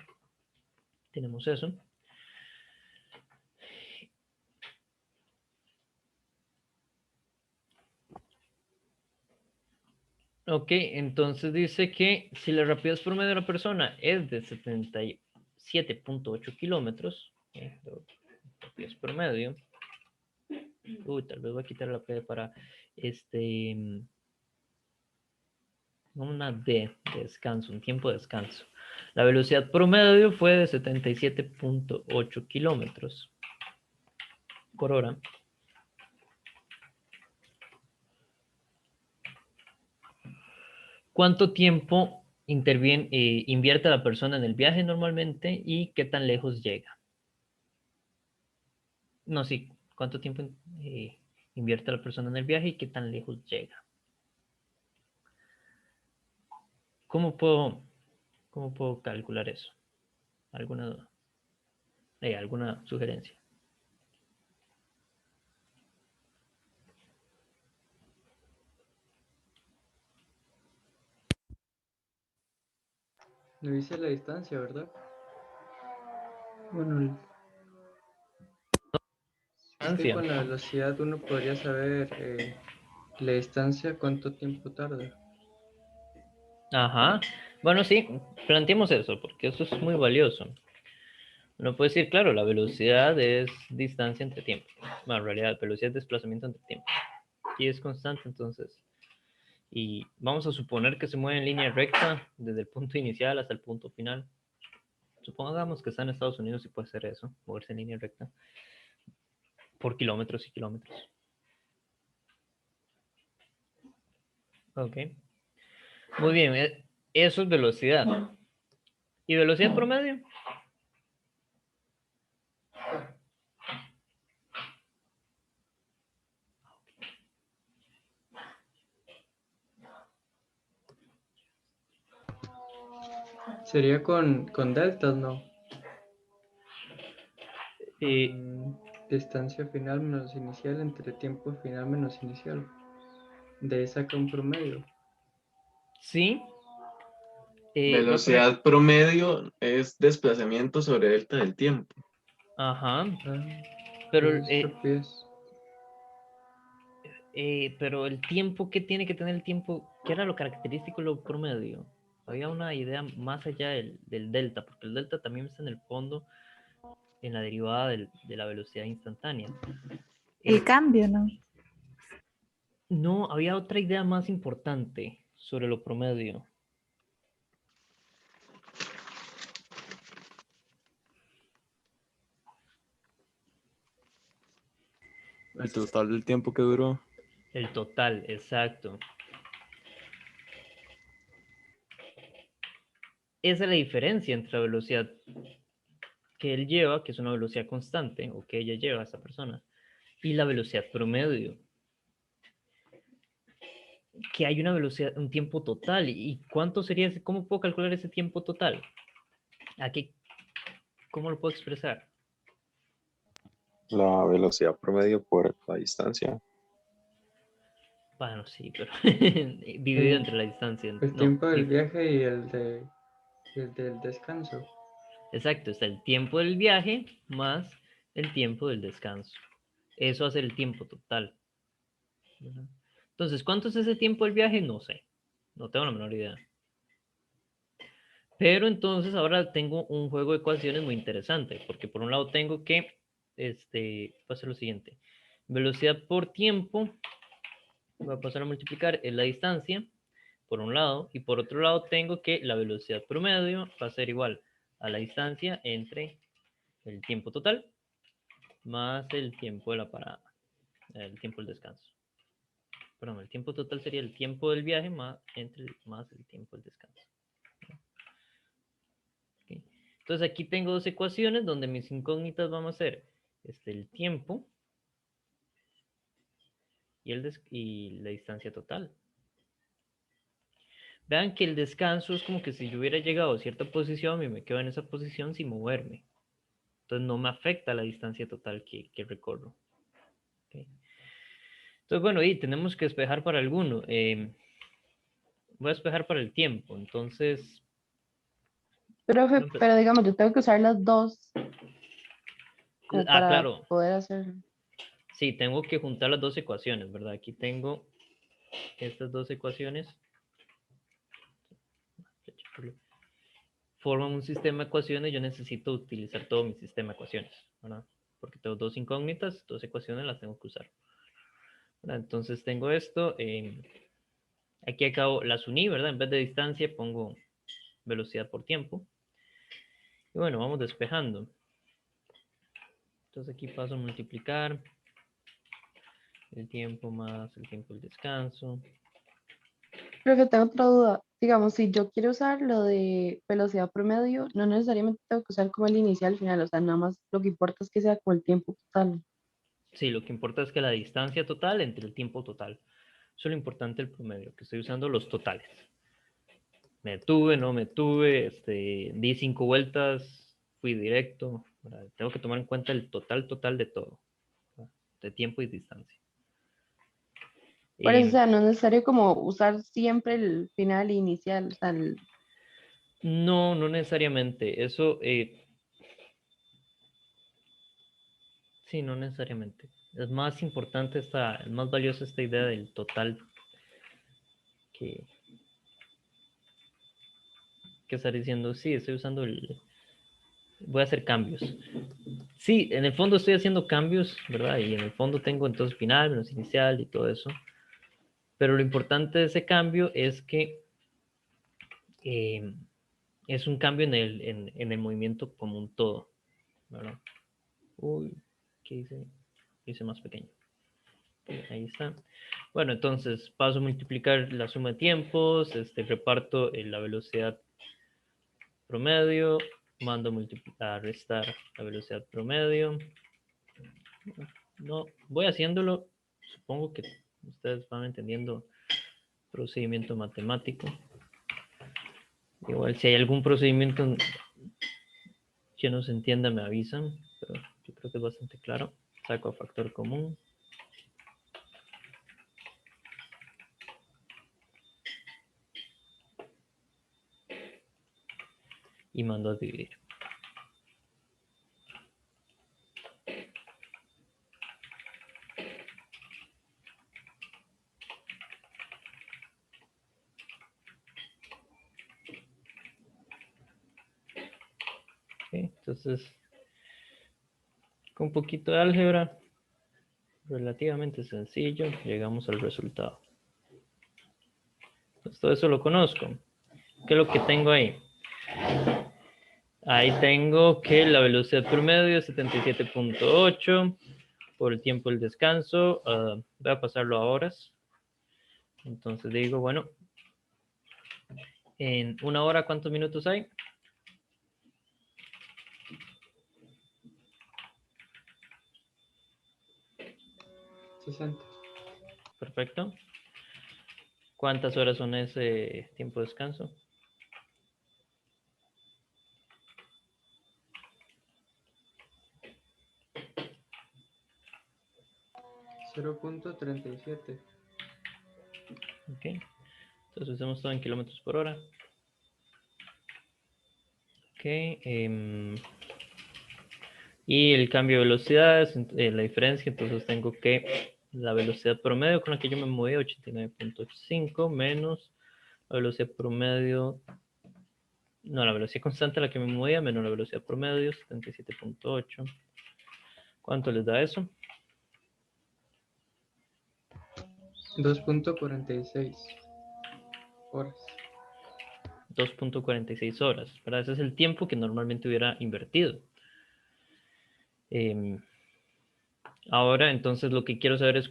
tenemos eso. Ok, entonces dice que si la rapidez promedio de la persona es de 77.8 kilómetros, rapidez promedio, tal vez voy a quitar la P para una D de descanso, un tiempo de descanso. La velocidad promedio fue de 77.8 kilómetros por hora. ¿Cuánto tiempo invierte la persona en el viaje normalmente y qué tan lejos llega? No, sí, ¿cuánto tiempo invierte la persona en el viaje y qué tan lejos llega? ¿Cómo puedo calcular eso? ¿Alguna duda? ¿Alguna sugerencia? No dice la distancia, ¿verdad? Bueno, es que con la velocidad uno podría saber la distancia, cuánto tiempo tarda. Ajá. Bueno, sí, planteemos eso, porque eso es muy valioso. Uno puede decir, claro, la velocidad es distancia entre tiempo. Bueno, en realidad, velocidad es desplazamiento entre tiempo. Y es constante, entonces. Y vamos a suponer que se mueve en línea recta desde el punto inicial hasta el punto final. Supongamos que está en Estados Unidos y puede hacer eso, moverse en línea recta por kilómetros y kilómetros. Ok. Muy bien, eso es velocidad. ¿Y velocidad promedio? Sería con deltas, ¿no? Y Distancia final menos inicial entre tiempo final menos inicial. De ahí saca un promedio. sí. Voy a poner- Velocidad promedio es desplazamiento sobre delta del tiempo. Ajá. Ah, Pero, eso es rapidez. pero el tiempo, ¿qué tiene que tener el tiempo? ¿Qué era lo característico de lo promedio? Había una idea más allá del delta, porque el delta también está en el fondo, en la derivada de la velocidad instantánea. El cambio, ¿no? No, había otra idea más importante sobre lo promedio. El total del tiempo que duró. El total, exacto. Esa es la diferencia entre la velocidad que él lleva, que es una velocidad constante, o que ella lleva, esa persona, y la velocidad promedio, que hay una velocidad, un tiempo total. ¿Y cuánto sería ese? ¿Cómo puedo calcular ese tiempo total? ¿Cómo lo puedo expresar? La velocidad promedio por la distancia. Bueno, sí, pero dividido entre la distancia. El No, tiempo del viaje y el del descanso. exacto, está el tiempo del viaje más el tiempo del descanso. Eso hace el tiempo total. Entonces, ¿cuánto es ese tiempo del viaje? No sé. No tengo la menor idea. Pero entonces ahora tengo un juego de ecuaciones muy interesante, porque por un lado tengo que, va a ser lo siguiente. Velocidad por tiempo, voy a pasar a multiplicar, es la distancia, por un lado, y por otro lado tengo que la velocidad promedio va a ser igual a la distancia entre el tiempo total más el tiempo de la parada, el tiempo del descanso. Perdón, el tiempo total sería el tiempo del viaje más el tiempo del descanso. Okay. Entonces aquí tengo dos ecuaciones donde mis incógnitas van a ser el tiempo y la distancia total. Vean que el descanso es como que si yo hubiera llegado a cierta posición y me quedo en esa posición sin moverme. Entonces no me afecta la distancia total que recorro. ¿Okay? Entonces, bueno, y tenemos que despejar para alguno. Voy a despejar para el tiempo. Entonces, Profe, pero digamos, yo tengo que usar las dos como para claro. poder hacer. Sí, tengo que juntar las dos ecuaciones, ¿verdad? Aquí tengo estas dos ecuaciones. Forman un sistema de ecuaciones. Yo necesito utilizar todo mi sistema de ecuaciones, ¿verdad? Porque tengo dos incógnitas, dos ecuaciones las tengo que usar. ¿Verdad? Entonces tengo esto. Aquí acabo, las uní, ¿verdad? En vez de distancia pongo velocidad por tiempo. Y bueno, vamos despejando. Entonces aquí paso a multiplicar el tiempo más el tiempo del descanso. Profe, tengo otra duda. Digamos, si yo quiero usar lo de velocidad promedio, no necesariamente tengo que usar como el inicial al final, o sea, nada más lo que importa es que sea como el tiempo total. Sí, lo que importa es que la distancia total entre el tiempo total. Eso es lo importante del promedio, que estoy usando los totales. Me detuve, no me detuve, di 5 vueltas, fui directo. ¿Verdad? Tengo que tomar en cuenta el total de todo, ¿verdad? De tiempo y distancia. Por eso, o sea, no es necesario como usar siempre el final inicial, o sea, No, no necesariamente. Eso, sí, no necesariamente. Es más importante es más valiosa esta idea del total que estar diciendo, sí, estoy usando voy a hacer cambios. Sí, en el fondo estoy haciendo cambios, ¿verdad? Y en el fondo tengo entonces final, menos inicial y todo eso. Pero lo importante de ese cambio es que es un cambio en el movimiento como un todo, ¿verdad? Uy, ¿qué hice? Hice más pequeño. Ahí está. Bueno, entonces paso a multiplicar la suma de tiempos, reparto la velocidad promedio, mando a restar la velocidad promedio. No, voy haciéndolo, supongo que ustedes van entendiendo procedimiento matemático. Igual si hay algún procedimiento que no se entienda me avisan, pero yo creo que es bastante claro. Saco a factor común. Y mando a dividir. Okay, entonces, con un poquito de álgebra, relativamente sencillo, llegamos al resultado. Entonces, todo eso lo conozco. ¿Qué es lo que tengo ahí? Ahí tengo que la velocidad promedio es 77.8 por el tiempo del descanso. Voy a pasarlo a horas. Entonces digo, bueno, en una hora, ¿cuántos minutos hay? 60. Perfecto. ¿Cuántas horas son ese tiempo de descanso? 0.37. Ok. Entonces hacemos todo en kilómetros por hora. Ok. Y el cambio de velocidad es la diferencia. Entonces tengo que la velocidad promedio con la que yo me moví, 89.5, menos la velocidad promedio. No, la velocidad constante a la que me movía, menos la velocidad promedio, 77.8. ¿Cuánto les da eso? 2.46 horas. 2.46 horas. ¿Verdad? Ese es el tiempo que normalmente hubiera invertido. Ahora, entonces, lo que quiero saber es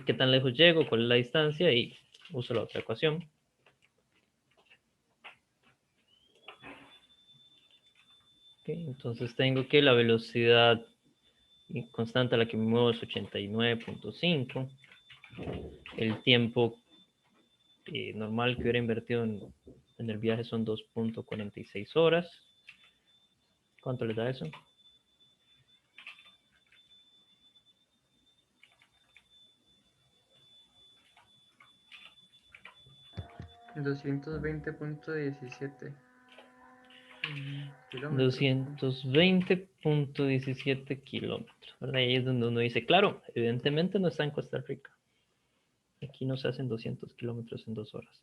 qué tan lejos llego, cuál es la distancia y uso la otra ecuación. Ok, entonces tengo que la velocidad constante a la que me muevo es 89.5. El tiempo normal que hubiera invertido en el viaje son 2.46 horas. ¿Cuánto le da eso? 220.17 kilómetros. 220.17 kilómetros, ¿verdad? Y ahí es donde uno dice, claro, evidentemente no está en Costa Rica. Aquí no se hacen 200 kilómetros en 2 horas.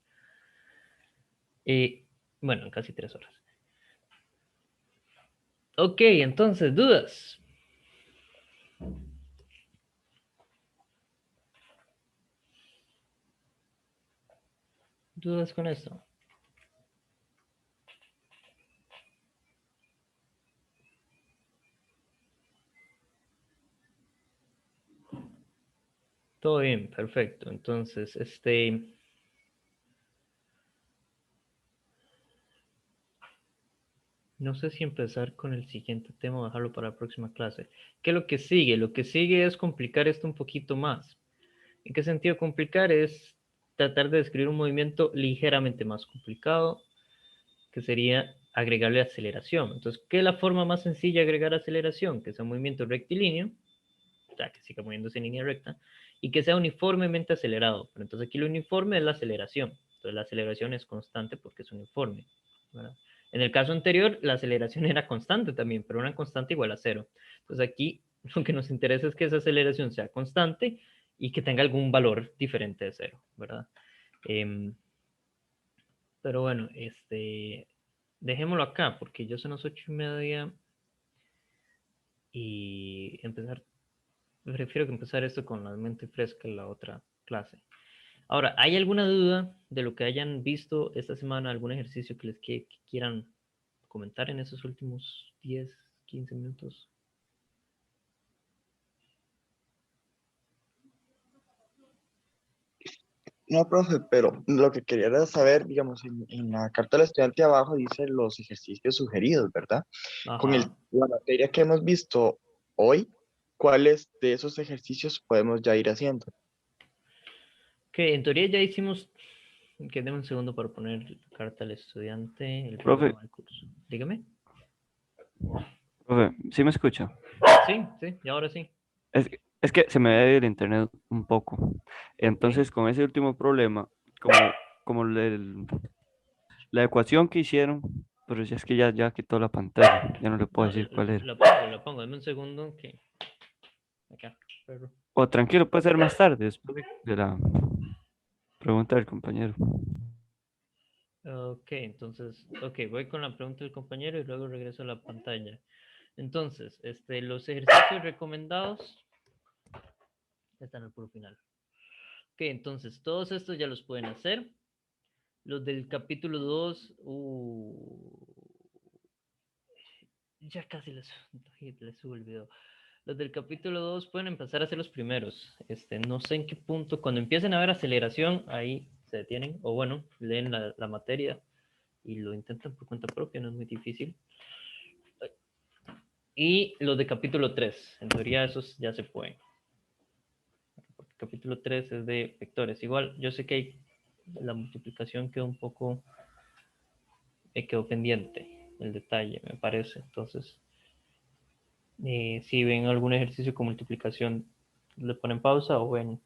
Bueno, en casi 3 horas. Ok, entonces, dudas. ¿Dudas con esto? Todo bien, perfecto. Entonces, no sé si empezar con el siguiente tema o dejarlo para la próxima clase. ¿Qué es lo que sigue? Lo que sigue es complicar esto un poquito más. ¿En qué sentido complicar? Es tratar de describir un movimiento ligeramente más complicado, que sería agregarle aceleración. Entonces, ¿qué es la forma más sencilla de agregar aceleración? Que sea un movimiento rectilíneo, o sea, que siga moviéndose en línea recta, y que sea uniformemente acelerado. Pero entonces aquí lo uniforme es la aceleración. Entonces la aceleración es constante porque es uniforme, ¿verdad? En el caso anterior, la aceleración era constante también, pero una constante igual a cero. Entonces aquí lo que nos interesa es que esa aceleración sea constante y que tenga algún valor diferente de cero, ¿verdad? Pero bueno, dejémoslo acá porque ya son las 8:30 y empezar, prefiero que empezar esto con la mente fresca en la otra clase. Ahora, ¿hay alguna duda de lo que hayan visto esta semana? ¿Algún ejercicio que que quieran comentar en esos últimos 10, 15 minutos? No, profe, pero lo que quería era saber, digamos, en la carta del estudiante abajo dice los ejercicios sugeridos, ¿verdad? Con Ajá. la materia que hemos visto hoy, ¿cuáles de esos ejercicios podemos ya ir haciendo? Ok, en teoría ya hicimos, que deme un segundo para poner la carta al estudiante, el Profe, programa del curso. Dígame. profe, ¿sí me escucha? Sí, sí, y ahora sí. Es que se me ha ido el internet un poco. Ok. Entonces, con ese último problema, como, como la ecuación que hicieron, pero si es que ya quitó la pantalla, ya no le puedo No, decir cuál era. la pongo, dame un segundo que acá, perro. O tranquilo, puede ser más tarde, después de la pregunta del compañero. Ok, entonces, ok, voy con la pregunta del compañero y luego regreso a la pantalla. Entonces, los ejercicios recomendados están al puro final. Ok, entonces, todos estos ya los pueden hacer. Los del capítulo 2, ya casi les subo el video. Los del capítulo 2 pueden empezar a ser los primeros. No sé en qué punto, cuando empiecen a ver aceleración, ahí se detienen, o bueno, leen la materia y lo intentan por cuenta propia, no es muy difícil. Y los de capítulo 3, en teoría esos ya se pueden. Porque capítulo 3 es de vectores. Igual, yo sé que la multiplicación quedó un poco, quedó pendiente, el detalle, me parece. Entonces, si ven algún ejercicio con multiplicación, le ponen pausa o ven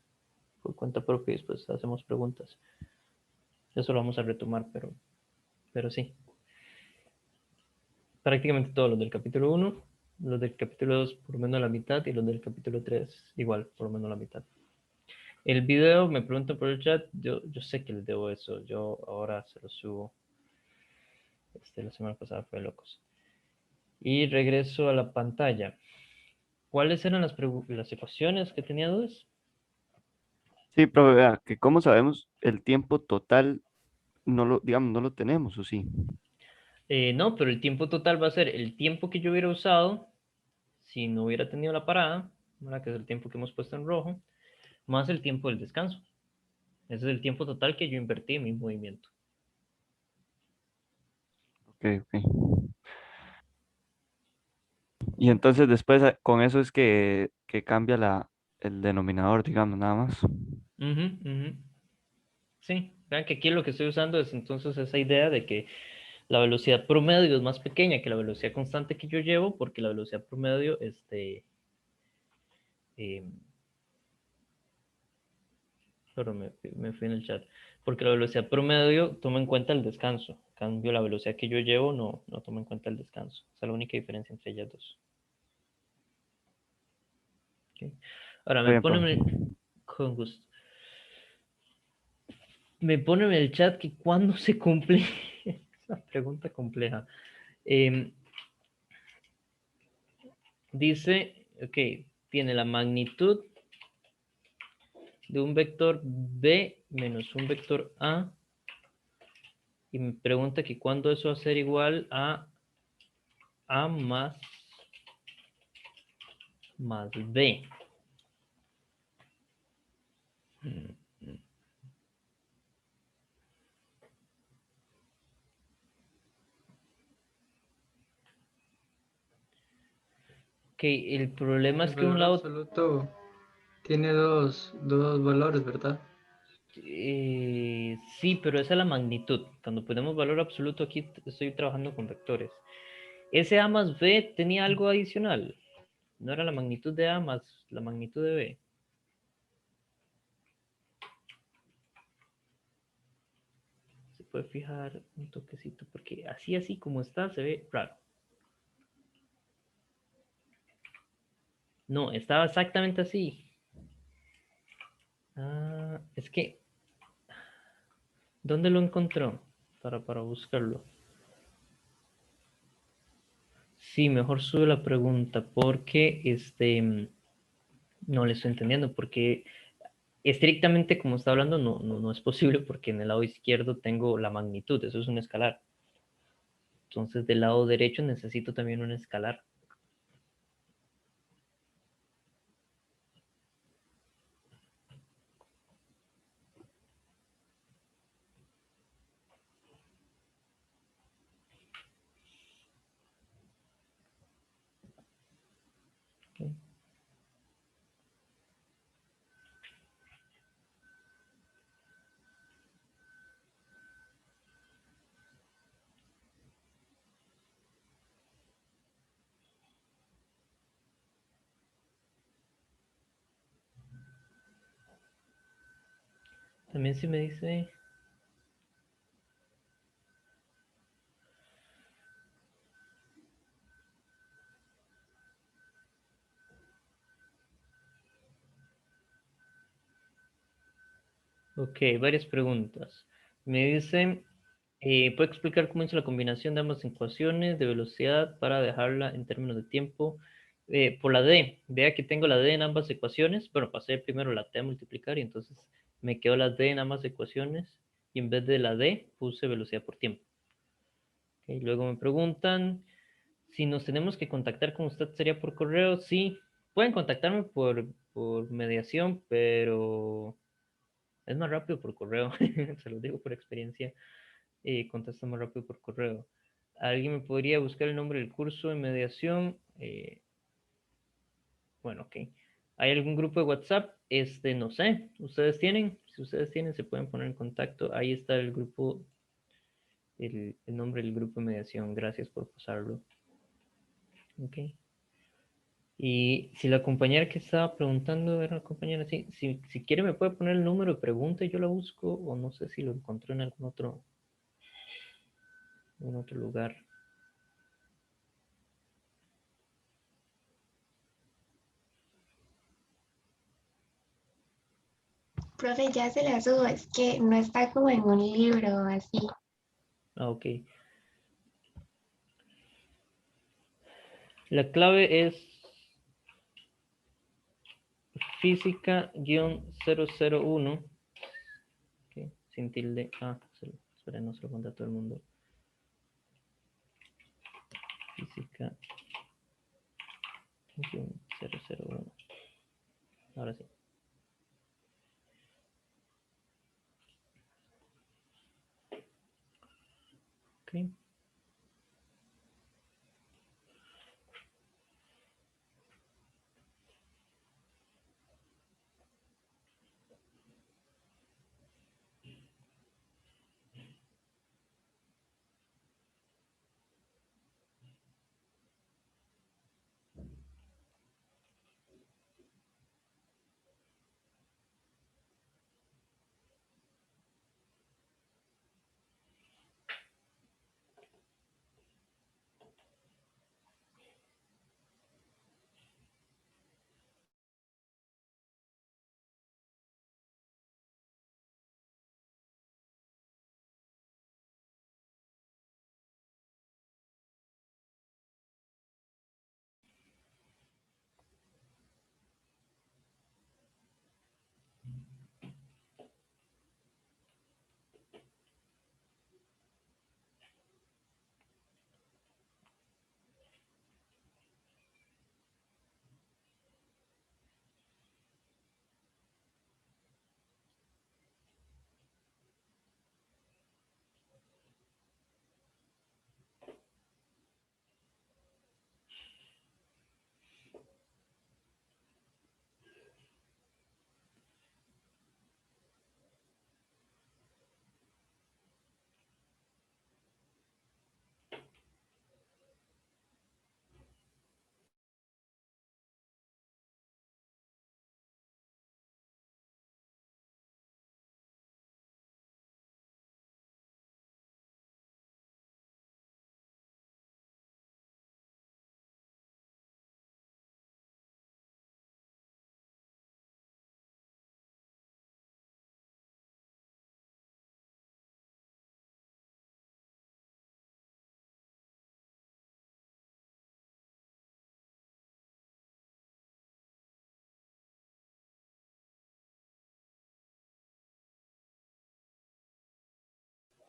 por cuenta propia y después hacemos preguntas. Eso lo vamos a retomar, pero sí. Prácticamente todos los del capítulo 1, los del capítulo 2 por lo menos la mitad y los del capítulo 3 igual, por lo menos la mitad. El video, me preguntan por el chat, yo sé que les debo eso, yo ahora se lo subo. La semana pasada fue de locos. Y regreso a la pantalla. ¿Cuáles eran las ecuaciones que tenía dudas? Sí, profe, vea, que como sabemos, el tiempo total no lo, digamos, no lo tenemos, ¿o sí? No, pero el tiempo total va a ser el tiempo que yo hubiera usado si no hubiera tenido la parada, ¿verdad? Que es el tiempo que hemos puesto en rojo, más el tiempo del descanso. Ese es el tiempo total que yo invertí en mi movimiento. Ok, ok. Y entonces después con eso es que cambia el denominador, digamos, nada más. Ujú, ujú. Sí, vean que aquí lo que estoy usando es entonces esa idea de que la velocidad promedio es más pequeña que la velocidad constante que yo llevo, porque la velocidad promedio, eh, pero me fui en el chat, porque la velocidad promedio toma en cuenta el descanso. En cambio, la velocidad que yo llevo no toma en cuenta el descanso. Esa es la única diferencia entre ellas dos. Ok. Ahora, Está bien, profe. con gusto. Me pone en el chat que cuándo se cumple. Es una pregunta compleja. Em, Dice, ok, tiene la magnitud de un vector b menos un vector a, y me pregunta que cuándo eso va a ser igual a más b. Ok, el problema El es que un valor lado, absoluto tiene dos valores, ¿verdad? sí, pero esa es la magnitud. Cuando ponemos valor absoluto aquí estoy trabajando con vectores. Ese a más b tenía algo adicional. No era la magnitud de a más la magnitud de b. Se puede fijar un toquecito porque así como está se ve raro. No, estaba exactamente así. Ah, es que, ¿dónde lo encontró? Para buscarlo. Sí, mejor sube la pregunta porque no le estoy entendiendo porque estrictamente como está hablando no es posible porque en el lado izquierdo tengo la magnitud, eso es un escalar. Entonces del lado derecho necesito también un escalar. Ok. También si me dice, ok, varias preguntas. Me dice, ¿puede explicar cómo hizo la combinación de ambas ecuaciones de velocidad para dejarla en términos de tiempo? Por la D, vea que tengo la D en ambas ecuaciones. Bueno, pasé primero la T a multiplicar y entonces me quedó la D en ambas ecuaciones y en vez de la D puse velocidad por tiempo. Ok, luego me preguntan si nos tenemos que contactar con usted, ¿sería por correo? Sí, pueden contactarme por mediación, pero es más rápido por correo, se lo digo por experiencia, contesto más rápido por correo. ¿Alguien me podría buscar el nombre del curso de mediación? Bueno, ok. ¿Hay algún grupo de WhatsApp? No sé, ¿ustedes tienen? Si ustedes tienen, se pueden poner en contacto. Ahí está el grupo, el nombre del grupo de mediación. Gracias por pasarlo. Ok. Y si la compañera que estaba preguntando era una compañera, sí, si quiere me puede poner el número de pregunta y yo la busco, o no sé si lo encontré en algún otro lugar. Profe, ya se la subo, es que no está como en un libro así. Ah, ok. La clave es física-001. Ok, sin tilde. Ah, espera, no se lo conté a todo el mundo. Física-001. Ahora sí. Ok.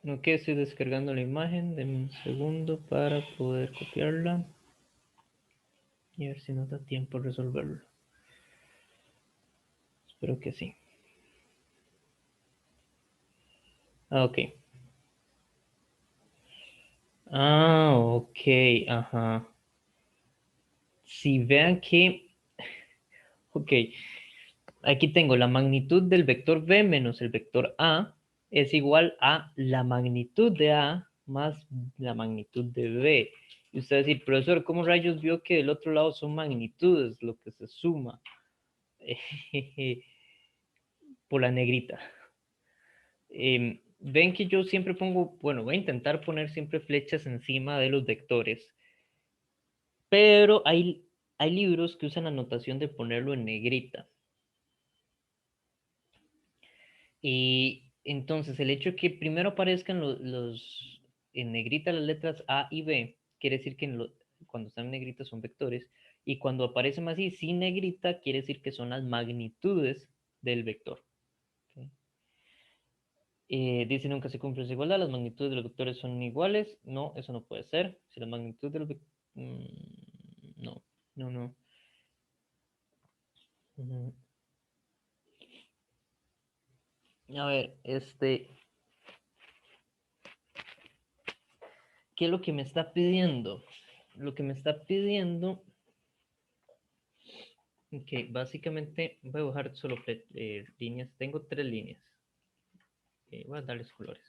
Ok, estoy descargando la imagen. Denme un segundo para poder copiarla. Y a ver si nos da tiempo resolverlo. Espero que sí. Ah, ok. Ah, ok, ajá. Si vean que, ok, aquí tengo la magnitud del vector b menos el vector a es igual a la magnitud de a más la magnitud de b. Y usted va a decir, profesor, ¿cómo rayos vio que del otro lado son magnitudes lo que se suma? Por la negrita. Ven que yo siempre pongo, bueno, voy a intentar poner siempre flechas encima de los vectores, pero hay libros que usan la notación de ponerlo en negrita. Y entonces el hecho de que primero aparezcan en negrita las letras A y B, quiere decir que cuando están en negrita son vectores, y cuando aparecen así sin negrita, quiere decir que son las magnitudes del vector. ¿Ok? Dice nunca se cumple esa igualdad, las magnitudes de los vectores son iguales. No, eso no puede ser. Si la magnitud de los no, no, no. Ujú. A ver, ¿qué es lo que me está pidiendo? Lo que me está pidiendo, ok, básicamente voy a bajar solo líneas. Tengo 3 líneas. Voy a darles colores.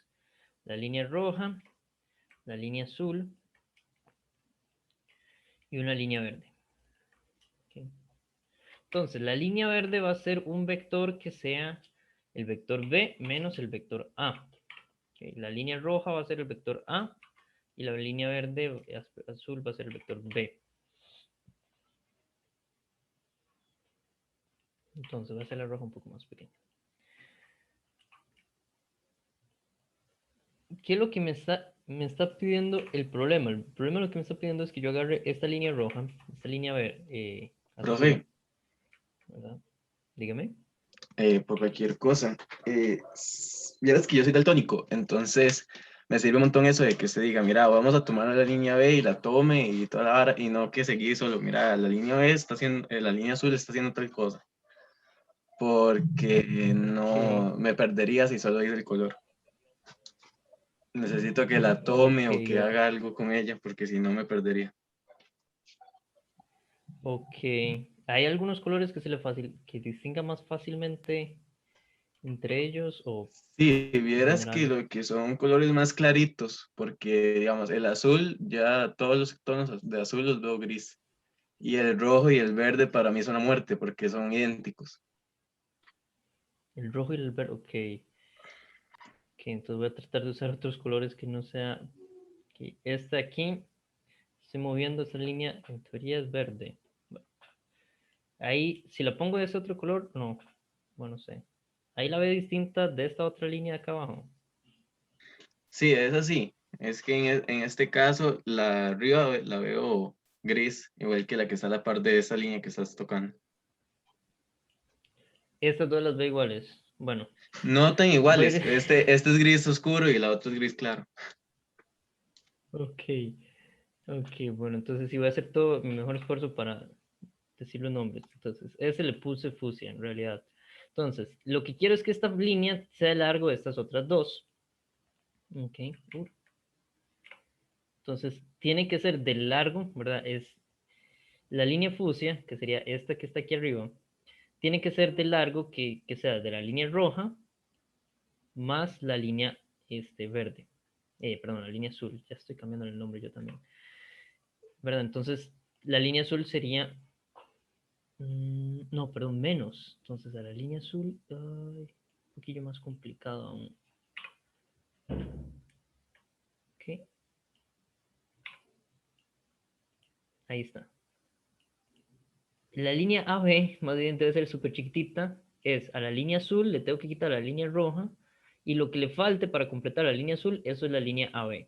La línea roja, la línea azul y una línea verde. Ok. Entonces, la línea verde va a ser un vector que sea el vector b menos el vector a. Ok, la línea roja va a ser el vector a y la línea verde azul va a ser el vector b. Entonces, va a ser la roja un poco más pequeña. ¿Qué es lo que me está pidiendo el problema? El problema lo que me está pidiendo es que yo agarre esta línea roja, esta línea verde, azul, Profe, ¿verdad? Dígame. por cualquier cosa. Vieras que yo soy daltónico, entonces me sirve un montón eso de que usted diga, mira, vamos a tomar la línea B y la tome y toda la vara, y no que seguir solo, mira, la línea B está haciendo, la línea azul está haciendo tal cosa, porque no Ok, me perdería si solo dice el color. Necesito que la tome ok, o que haga algo con ella, porque si no me perdería. ok. ¿Hay algunos colores que distinga más fácilmente entre ellos o Sí, en vieras que general? lo que son colores más claritos, porque digamos, el azul, ya todos los tonos de azul los veo gris. Y el rojo y el verde para mí son una muerte porque son idénticos. El rojo y el verde, ok. Ok, entonces voy a tratar de usar otros colores que no sea... Ok, este aquí, estoy moviendo esta línea, en teoría es verde. Bueno, ahí, si la pongo de ese otro color, no. Bueno, sé. Ahí la ve distinta de esta otra línea de acá abajo. Sí, es así. Es que en este caso la arriba la veo gris, igual que la que está a la par de esa línea que estás tocando. Estas dos las veo iguales. Bueno, No tan voy a iguales. ir... Este es gris oscuro y la otra es gris claro. Ok, ok, bueno, entonces sí voy a hacer todo mi mejor esfuerzo para decir los nombres. Entonces, ese le puse fusia en realidad. Entonces, lo que quiero es que esta línea sea el largo de estas otras dos. Ok. Entonces, tiene que ser del largo, ¿verdad? Es la línea fusia, que sería esta que está aquí arriba, tiene que ser de largo que sea de la línea roja más la línea verde. Perdón, la línea azul. Ya estoy cambiando el nombre yo también. ¿Verdad? Entonces, la línea azul sería... no, perdón, menos. Entonces, a la línea azul... Ay, un poquillo más complicado aún. Ok. Ahí está. La línea AB, más bien debe ser súper chiquitita, es a la línea azul, le tengo que quitar la línea roja, y lo que le falte para completar la línea azul, eso es la línea AB,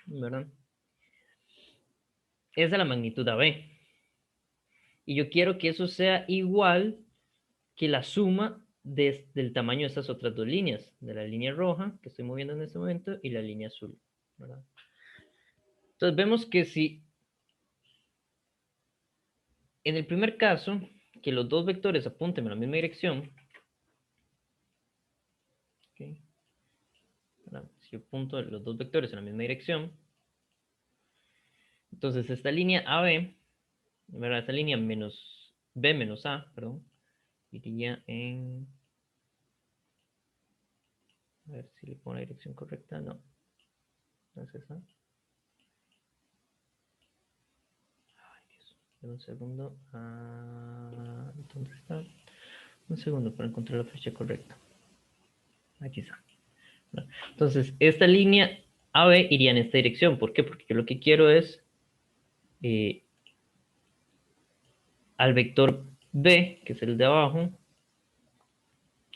¿verdad? Esa es la magnitud AB. Y yo quiero que eso sea igual que la suma del tamaño de estas otras dos líneas, de la línea roja que estoy moviendo en este momento y la línea azul, ¿verdad? Entonces vemos que si en el primer caso, que los dos vectores apunten en la misma dirección, ¿okay? Si yo apunto los dos vectores en la misma dirección, entonces esta línea AB, ¿verdad? Esta línea menos B menos A, perdón, iría en... A ver si le pongo la dirección correcta. No, no es esa. Ay, Dios. Un segundo. ¿Dónde está? Un segundo para encontrar la flecha correcta. Aquí está. Entonces, esta línea AB iría en esta dirección. ¿Por qué? Porque yo lo que quiero es al vector B, que es el de abajo,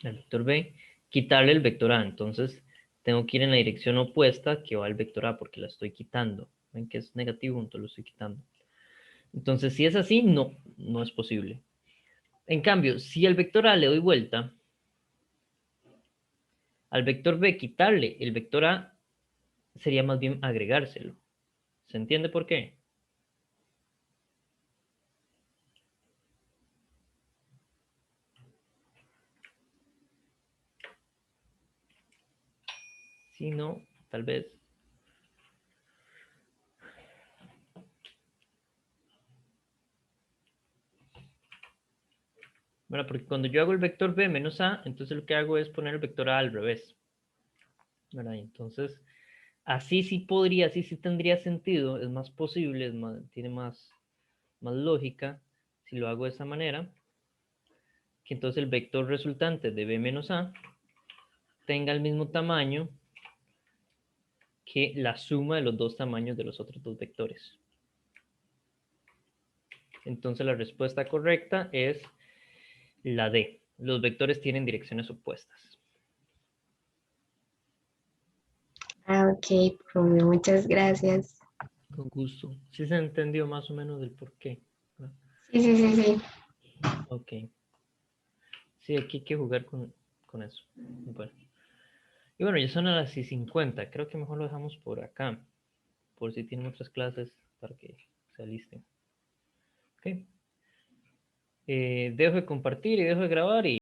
al vector B, quitarle el vector A. Entonces, tengo que ir en la dirección opuesta que va al vector A porque la estoy quitando. Ven que es negativo, entonces lo estoy quitando. Entonces, si es así, no es posible. En cambio, si al vector A le doy vuelta, al vector B quitarle el vector A sería más bien agregárselo. ¿Se entiende por qué? Si no, tal vez. Bueno, porque cuando yo hago el vector B menos A, entonces lo que hago es poner el vector A al revés. ¿Verdad? Entonces, así sí podría, así sí tendría sentido, es más posible, tiene más lógica, si lo hago de esa manera, que entonces el vector resultante de B menos A tenga el mismo tamaño que la suma de los dos tamaños de los otros dos vectores. Entonces la respuesta correcta es la D. Los vectores tienen direcciones opuestas. Ok, profe, muchas gracias. Con gusto. ¿Sí se entendió más o menos del por qué? ¿No? Sí, sí, sí, sí. Ok. Sí, aquí hay que jugar con eso. Bueno. Y bueno, ya son a las 6:50. Creo que mejor lo dejamos por acá. Por si tienen otras clases para que se alisten. Ok. Dejo de compartir y dejo de grabar y